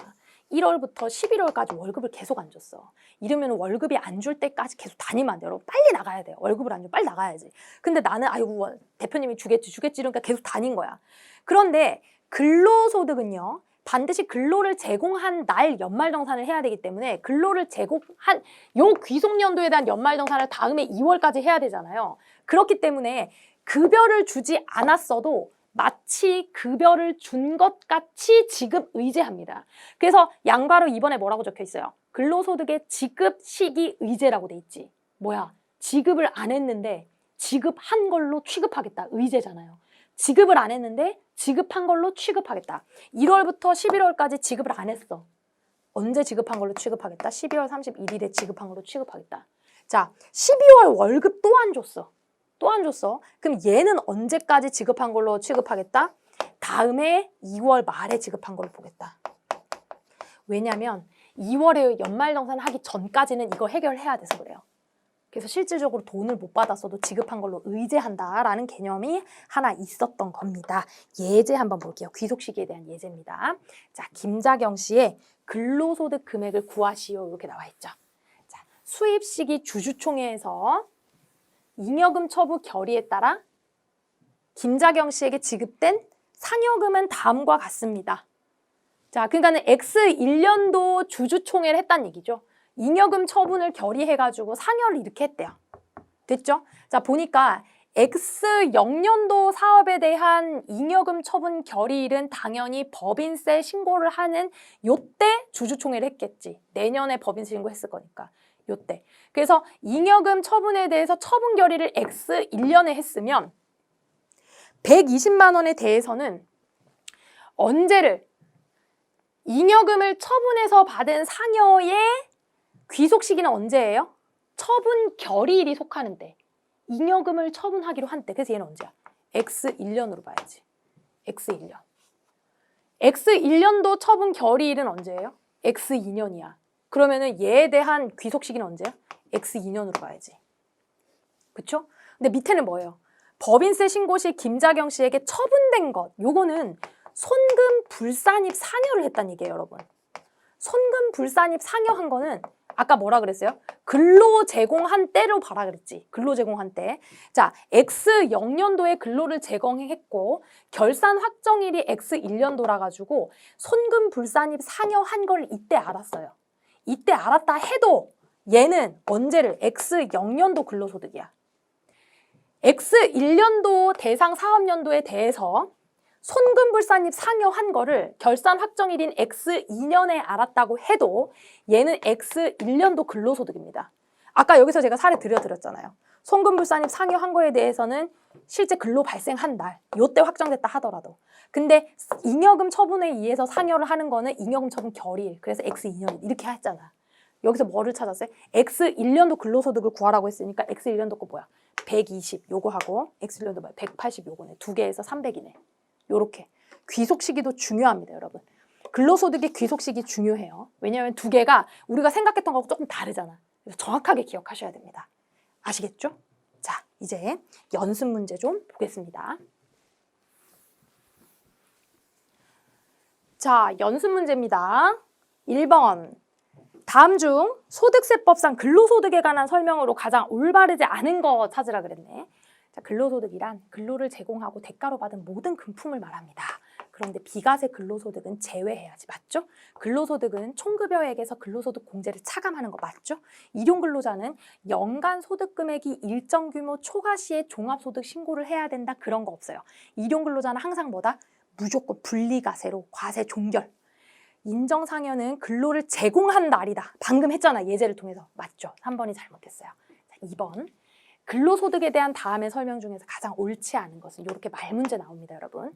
1월부터 11월까지 월급을 계속 안 줬어. 이러면 월급이 안 줄 때까지 계속 다니면 안 돼요. 여러분 빨리 나가야 돼요. 월급을 안 주면 빨리 나가야지. 근데 나는 아이고 대표님이 주겠지 이러니까 계속 다닌 거야. 그런데 근로소득은요. 반드시 근로를 제공한 날 연말정산을 해야 되기 때문에 근로를 제공한 요 귀속연도에 대한 연말정산을 다음에 2월까지 해야 되잖아요. 그렇기 때문에 급여를 주지 않았어도 마치 급여를 준 것 같이 지급 의제합니다. 그래서 양괄호 2번에 뭐라고 적혀 있어요? 근로소득의 지급 시기 의제라고 돼 있지. 뭐야? 지급을 안 했는데 지급한 걸로 취급하겠다. 의제잖아요. 지급을 안 했는데 지급한 걸로 취급하겠다. 1월부터 11월까지 지급을 안 했어. 언제 지급한 걸로 취급하겠다? 12월 31일에 지급한 걸로 취급하겠다. 자, 12월 월급 또 안 줬어. 또 안 줬어. 그럼 얘는 언제까지 지급한 걸로 취급하겠다? 다음에 2월 말에 지급한 걸로 보겠다. 왜냐면 2월에 연말정산 하기 전까지는 이거 해결해야 돼서 그래요. 그래서 실질적으로 돈을 못 받았어도 지급한 걸로 의제한다라는 개념이 하나 있었던 겁니다. 예제 한번 볼게요. 귀속 시기에 대한 예제입니다. 자, 김자경 씨의 근로소득 금액을 구하시오 이렇게 나와 있죠. 자, 수입 시기 주주총회에서 잉여금 처분 결의에 따라 김자경 씨에게 지급된 상여금은 다음과 같습니다. 자, 그러니까는 X 1년도 주주총회를 했다는 얘기죠. 잉여금 처분을 결의해가지고 상여를 이렇게 했대요. 됐죠? 자, 보니까 X 0년도 사업에 대한 잉여금 처분 결의일은 당연히 법인세 신고를 하는 요때 주주총회를 했겠지. 내년에 법인세 신고했을 거니까. 요때. 그래서 잉여금 처분에 대해서 처분 결의를 X 1년에 했으면 120만 원에 대해서는 언제를 잉여금을 처분해서 받은 상여의 귀속 시기는 언제예요? 처분 결의일이 속하는데 잉여금을 처분하기로 한 때. 그래서 얘는 언제야? X 1년으로 봐야지. X 1년. X 1년도 처분 결의일은 언제예요? X 2년이야. 그러면은 얘에 대한 귀속 시기는 언제야? X 2년으로 봐야지. 그쵸? 근데 밑에는 뭐예요? 법인세 신고 시 김자경 씨에게 처분된 것. 요거는 손금 불산입 상여를 했다는 얘기예요, 여러분. 손금 불산입 상여한 거는 아까 뭐라 그랬어요? 근로 제공한 때로 봐라 그랬지. 근로 제공한 때. 자, X 0년도에 근로를 제공했고 결산 확정일이 X 1년도라 가지고 손금 불산입 상여한 걸 이때 알았어요. 이때 알았다 해도 얘는 언제를? X 0년도 근로소득이야. X 1년도 대상 사업연도에 대해서 손금불산입 상여한 거를 결산 확정일인 X 2년에 알았다고 해도 얘는 X 1년도 근로소득입니다. 아까 여기서 제가 사례 드렸잖아요. 손금불산입 상여한 거에 대해서는 실제 근로 발생한 날, 요때 확정됐다 하더라도. 근데 잉여금 처분에 의해서 상여를 하는 거는 잉여금 처분 결의일. 그래서 X 2년 이렇게 했잖아. 여기서 뭐를 찾았어요? X 1년도 근로소득을 구하라고 했으니까 X 1년도 거 뭐야? 120 요거 하고 X 1년도 뭐야? 180 요거네. 두 개에서 300이네. 요렇게. 귀속 시기도 중요합니다, 여러분. 근로소득의 귀속 시기 중요해요. 왜냐하면 두 개가 우리가 생각했던 거하고 조금 다르잖아. 그래서 정확하게 기억하셔야 됩니다. 아시겠죠? 자, 이제 연습 문제 좀 보겠습니다. 자, 연습 문제입니다. 1번. 다음 중 소득세법상 근로소득에 관한 설명으로 가장 올바르지 않은 거 찾으라 그랬네. 자, 근로소득이란 근로를 제공하고 대가로 받은 모든 금품을 말합니다. 그런데 비과세 근로소득은 제외해야지, 맞죠? 근로소득은 총급여액에서 근로소득 공제를 차감하는 거 맞죠? 일용근로자는 연간 소득 금액이 일정 규모 초과 시에 종합소득 신고를 해야 된다, 그런 거 없어요. 일용근로자는 항상 뭐다? 무조건 분리과세로 과세 종결. 인정상여는 근로를 제공한 날이다. 방금 했잖아, 예제를 통해서. 맞죠? 3번이 잘못했어요. 자, 2번. 근로소득에 대한 다음의 설명 중에서 가장 옳지 않은 것은 이렇게 말문제 나옵니다, 여러분.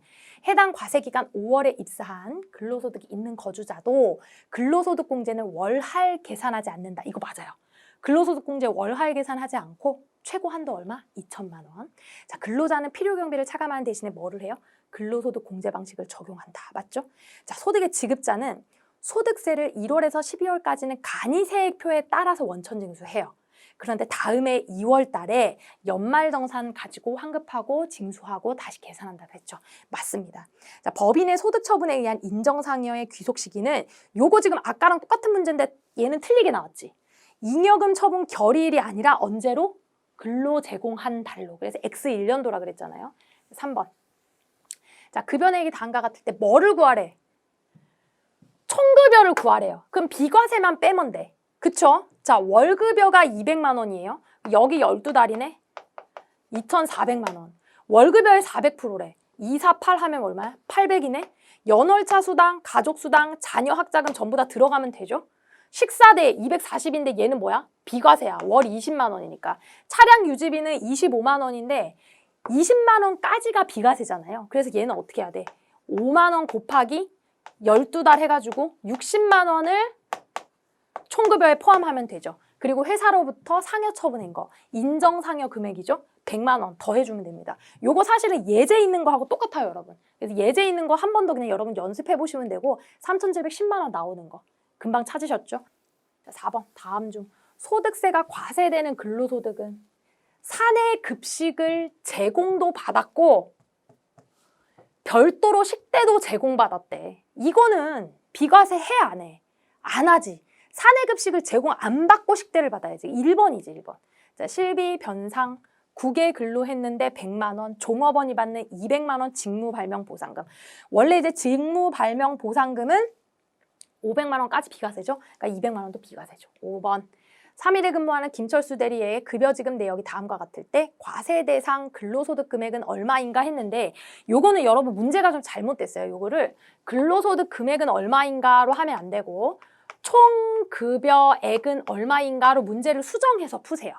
해당 과세기간 5월에 입사한 근로소득이 있는 거주자도 근로소득공제는 월할 계산하지 않는다. 이거 맞아요. 근로소득공제 월할 계산하지 않고 최고 한도 얼마? 2천만 원. 자, 근로자는 필요경비를 차감하는 대신에 뭐를 해요? 근로소득 공제 방식을 적용한다. 맞죠? 자, 소득의 지급자는 소득세를 1월에서 12월까지는 간이세액표에 따라서 원천징수해요. 그런데 다음에 2월 달에 연말정산 가지고 환급하고 징수하고 다시 계산한다고 했죠. 맞습니다. 자, 법인의 소득처분에 의한 인정상여의 귀속 시기는 요거 지금 아까랑 똑같은 문제인데 얘는 틀리게 나왔지. 잉여금 처분 결의일이 아니라 언제로? 근로 제공한 달로. 그래서 X 1년도라 그랬잖아요. 3번. 자, 급여내역이 다음과 같을 때 뭐를 구하래? 총급여를 구하래요. 그럼 비과세만 빼면 돼. 그쵸? 자, 월급여가 200만 원이에요. 여기 12달이네? 2,400만 원. 월급여의 400%래. 248 하면 얼마야? 800이네? 연월차 수당, 가족 수당, 자녀 학자금 전부 다 들어가면 되죠? 식사대 240인데 얘는 뭐야? 비과세야. 월 20만 원이니까. 차량 유지비는 25만 원인데 20만 원까지가 비과세잖아요. 그래서 얘는 어떻게 해야 돼? 5만 원 곱하기 12달 해가지고 60만 원을 총급여에 포함하면 되죠. 그리고 회사로부터 상여 처분한 거, 인정상여 금액이죠. 100만 원 더 해주면 됩니다. 요거 사실은 예제 있는 거하고 똑같아요, 여러분. 그래서 예제 있는 거 한 번 더 그냥 여러분 연습해 보시면 되고 3,710만 원 나오는 거 금방 찾으셨죠? 자, 4번. 다음 중 소득세가 과세되는 근로소득은 사내 급식을 제공도 받았고 별도로 식대도 제공받았대. 이거는 비과세 해 안 해? 안 하지. 사내 급식을 제공 안 받고 식대를 받아야지. 1번이지, 1번. 자, 실비, 변상, 국외 근로했는데 100만 원, 종업원이 받는 200만 원 직무 발명 보상금. 원래 이제 직무 발명 보상금은 500만 원까지 비과세죠. 그러니까 200만 원도 비과세죠. 5번. 3일에 근무하는 김철수 대리의 급여 지급 내역이 다음과 같을 때 과세 대상 근로소득 금액은 얼마인가 했는데 요거는 여러분 문제가 좀 잘못됐어요. 요거를 근로소득 금액은 얼마인가로 하면 안 되고 총 급여액은 얼마인가로 문제를 수정해서 푸세요.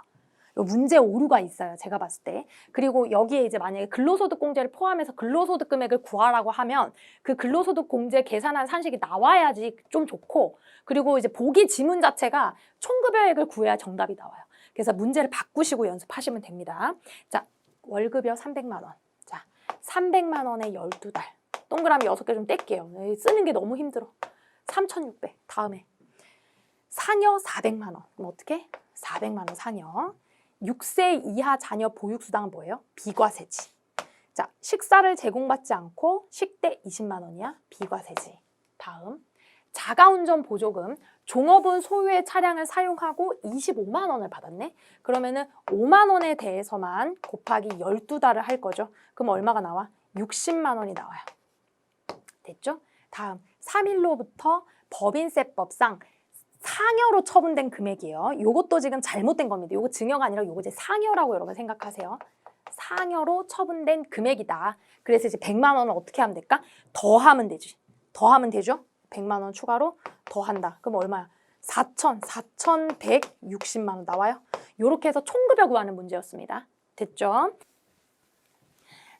요 문제 오류가 있어요. 제가 봤을 때. 그리고 여기에 이제 만약에 근로소득 공제를 포함해서 근로소득 금액을 구하라고 하면 그 근로소득 공제 계산한 산식이 나와야지 좀 좋고, 그리고 이제 보기 지문 자체가 총급여액을 구해야 정답이 나와요. 그래서 문제를 바꾸시고 연습하시면 됩니다. 자, 월급여 300만 원. 자, 300만 원에 12달. 동그라미 6개 좀 뗄게요. 쓰는 게 너무 힘들어. 3,600. 다음에 상여 400만 원. 그럼 어떻게? 400만 원 상여. 6세 이하 자녀 보육수당은 뭐예요? 비과세지. 자, 식사를 제공받지 않고 식대 20만 원이야? 비과세지. 다음, 자가운전 보조금. 종업원 소유의 차량을 사용하고 25만 원을 받았네? 그러면은 5만 원에 대해서만 곱하기 12달을 할 거죠. 그럼 얼마가 나와? 60만 원이 나와요. 됐죠? 다음, 3일로부터 법인세법상 상여로 처분된 금액이에요. 요것도 지금 잘못된 겁니다. 요거 증여가 아니라 요거 이제 상여라고 여러분 생각하세요. 상여로 처분된 금액이다. 그래서 이제 100만 원을 어떻게 하면 될까? 더하면 되지. 더하면 되죠? 100만 원 추가로 더한다. 그럼 얼마야? 4,160만 원 나와요. 요렇게 해서 총급여 구하는 문제였습니다. 됐죠?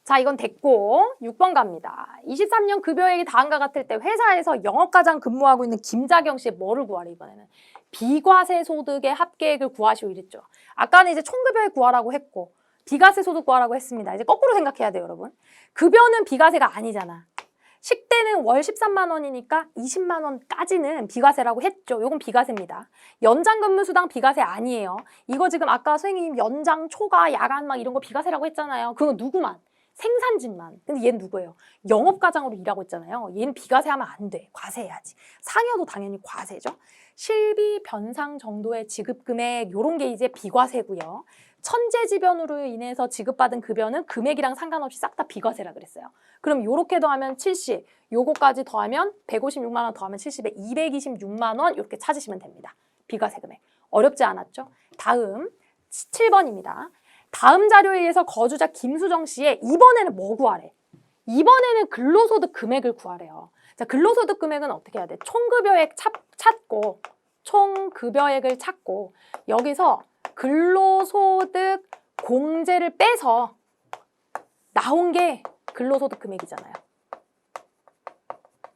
자, 이건 됐고 6번 갑니다. 23년 급여액이 다음과 같을 때 회사에서 영업과장 근무하고 있는 김자경 씨 뭐를 구하래 이번에는? 비과세 소득의 합계액을 구하시오 이랬죠. 아까는 이제 총급여액 구하라고 했고 비과세 소득 구하라고 했습니다. 이제 거꾸로 생각해야 돼요, 여러분. 급여는 비과세가 아니잖아. 식대는 월 13만 원이니까 20만 원까지는 비과세라고 했죠. 요건 비과세입니다. 연장 근무 수당 비과세 아니에요. 이거 지금 아까 선생님 연장, 초과, 야간 막 이런 거 비과세라고 했잖아요. 그건 누구만? 생산직만. 근데 얘는 누구예요? 영업과장으로 일하고 있잖아요. 얘는 비과세하면 안 돼. 과세해야지. 상여도 당연히 과세죠. 실비 변상 정도의 지급금액 요런 게 이제 비과세고요. 천재지변으로 인해서 지급받은 급여는 금액이랑 상관없이 싹 다 비과세라 그랬어요. 그럼 요렇게 더하면 70, 요거까지 더하면 156만 원 더하면 70에 226만 원 이렇게 찾으시면 됩니다. 비과세 금액. 어렵지 않았죠? 다음 7번입니다. 다음 자료에 의해서 거주자 김수정 씨의 이번에는 뭐 구하래? 이번에는 근로소득 금액을 구하래요. 자, 근로소득 금액은 어떻게 해야 돼? 총급여액 찾고 총급여액을 찾고 여기서 근로소득 공제를 빼서 나온 게 근로소득 금액이잖아요.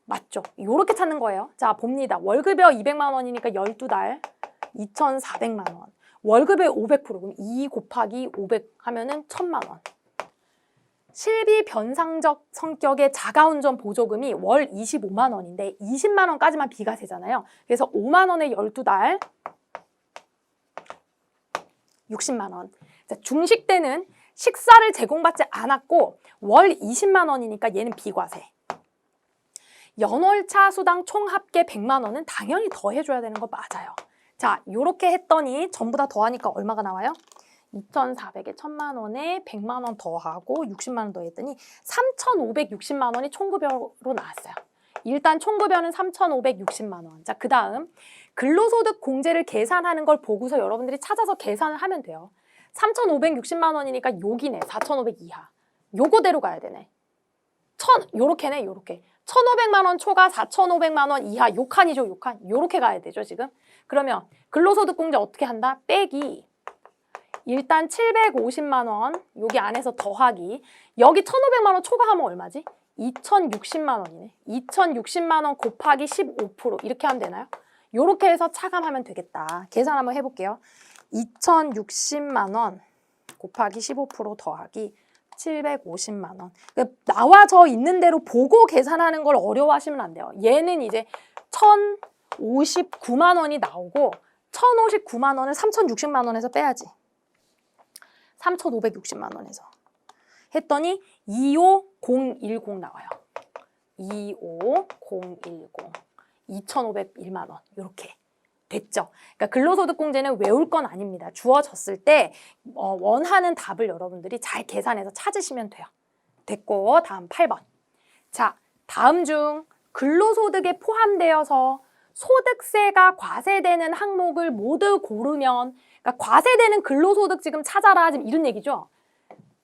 맞죠? 이렇게 찾는 거예요. 자, 봅니다. 월급여 200만 원이니까 12달 2,400만 원. 월급의 500%, 그럼 2 곱하기 500 하면은 1,000만 원. 실비 변상적 성격의 자가운전 보조금이 월 25만 원인데 20만 원까지만 비과세잖아요. 그래서 5만 원에 12달 60만 원. 자, 중식 때는 식사를 제공받지 않았고 월 20만 원이니까 얘는 비과세. 연월차 수당 총 합계 100만 원은 당연히 더 해줘야 되는 거 맞아요. 자, 요렇게 했더니 전부 다 더하니까 얼마가 나와요? 2,400에 1,000만 원에 100만 원 더하고 60만 원 더했더니 3,560만 원이 총급여로 나왔어요. 일단 총급여는 3,560만 원. 자, 그 다음 근로소득 공제를 계산하는 걸 보고서 여러분들이 찾아서 계산을 하면 돼요. 3,560만 원이니까 여기네. 4,500 이하. 요거대로 가야 되네. 요렇게네, 요렇게. 1,500만 원 초과 4,500만 원 이하. 요 칸이죠, 요 칸. 요렇게 가야 되죠, 지금. 그러면 근로소득 공제 어떻게 한다? 빼기. 일단 750만 원, 여기 안에서 더하기. 여기 1,500만 원 초과하면 얼마지? 2,060만 원이네. 2,060만 원 곱하기 15% 이렇게 하면 되나요? 요렇게 해서 차감하면 되겠다. 계산 한번 해볼게요. 2,060만 원 곱하기 15% 더하기 750만 원. 그러니까 나와져 있는 대로 보고 계산하는 걸 어려워하시면 안 돼요. 얘는 이제 1,059만 원이 나오고 1,059만 원을 3,060만 원에서 빼야지. 3,560만 원에서 했더니 25010 나와요. 25010 2,501만 원 이렇게 됐죠. 그러니까 근로소득공제는 외울 건 아닙니다. 주어졌을 때 원하는 답을 여러분들이 잘 계산해서 찾으시면 돼요. 됐고 다음 8번. 자, 다음 중 근로소득에 포함되어서 소득세가 과세되는 항목을 모두 고르면 그러니까 과세되는 근로소득 지금 찾아라 지금 이런 얘기죠.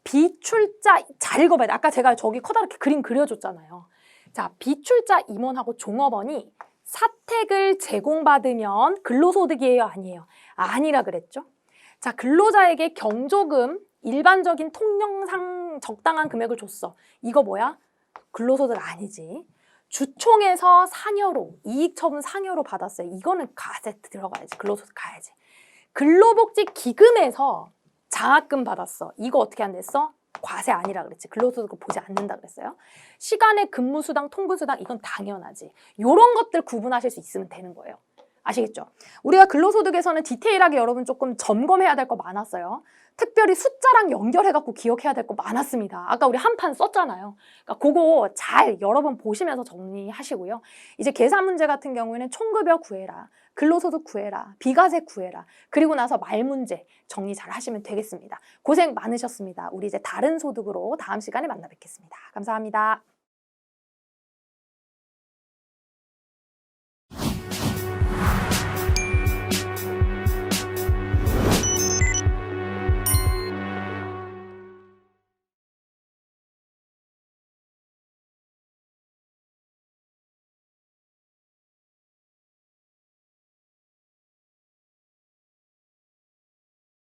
비출자 잘 읽어봐야 돼. 아까 제가 저기 커다랗게 그림 그려줬잖아요. 자, 비출자 임원하고 종업원이 사택을 제공받으면 근로소득이에요? 아니에요? 아니라 그랬죠. 자, 근로자에게 경조금 일반적인 통령상 적당한 금액을 줬어. 이거 뭐야? 근로소득 아니지. 주총에서 상여로, 이익처분 상여로 받았어요. 이거는 과세 들어가야지. 근로소득 가야지. 근로복지기금에서 장학금 받았어. 이거 어떻게 안 됐어? 과세 아니라 그랬지. 근로소득을 보지 않는다 그랬어요. 시간의 근무수당, 통근수당 이건 당연하지. 이런 것들 구분하실 수 있으면 되는 거예요. 아시겠죠? 우리가 근로소득에서는 디테일하게 여러분 조금 점검해야 될 거 많았어요. 특별히 숫자랑 연결해갖고 기억해야 될 거 많았습니다. 아까 우리 한 판 썼잖아요. 그러니까 그거 잘 여러 번 보시면서 정리하시고요. 이제 계산 문제 같은 경우에는 총급여 구해라, 근로소득 구해라, 비과세 구해라, 그리고 나서 말 문제 정리 잘 하시면 되겠습니다. 고생 많으셨습니다. 우리 이제 다른 소득으로 다음 시간에 만나 뵙겠습니다. 감사합니다.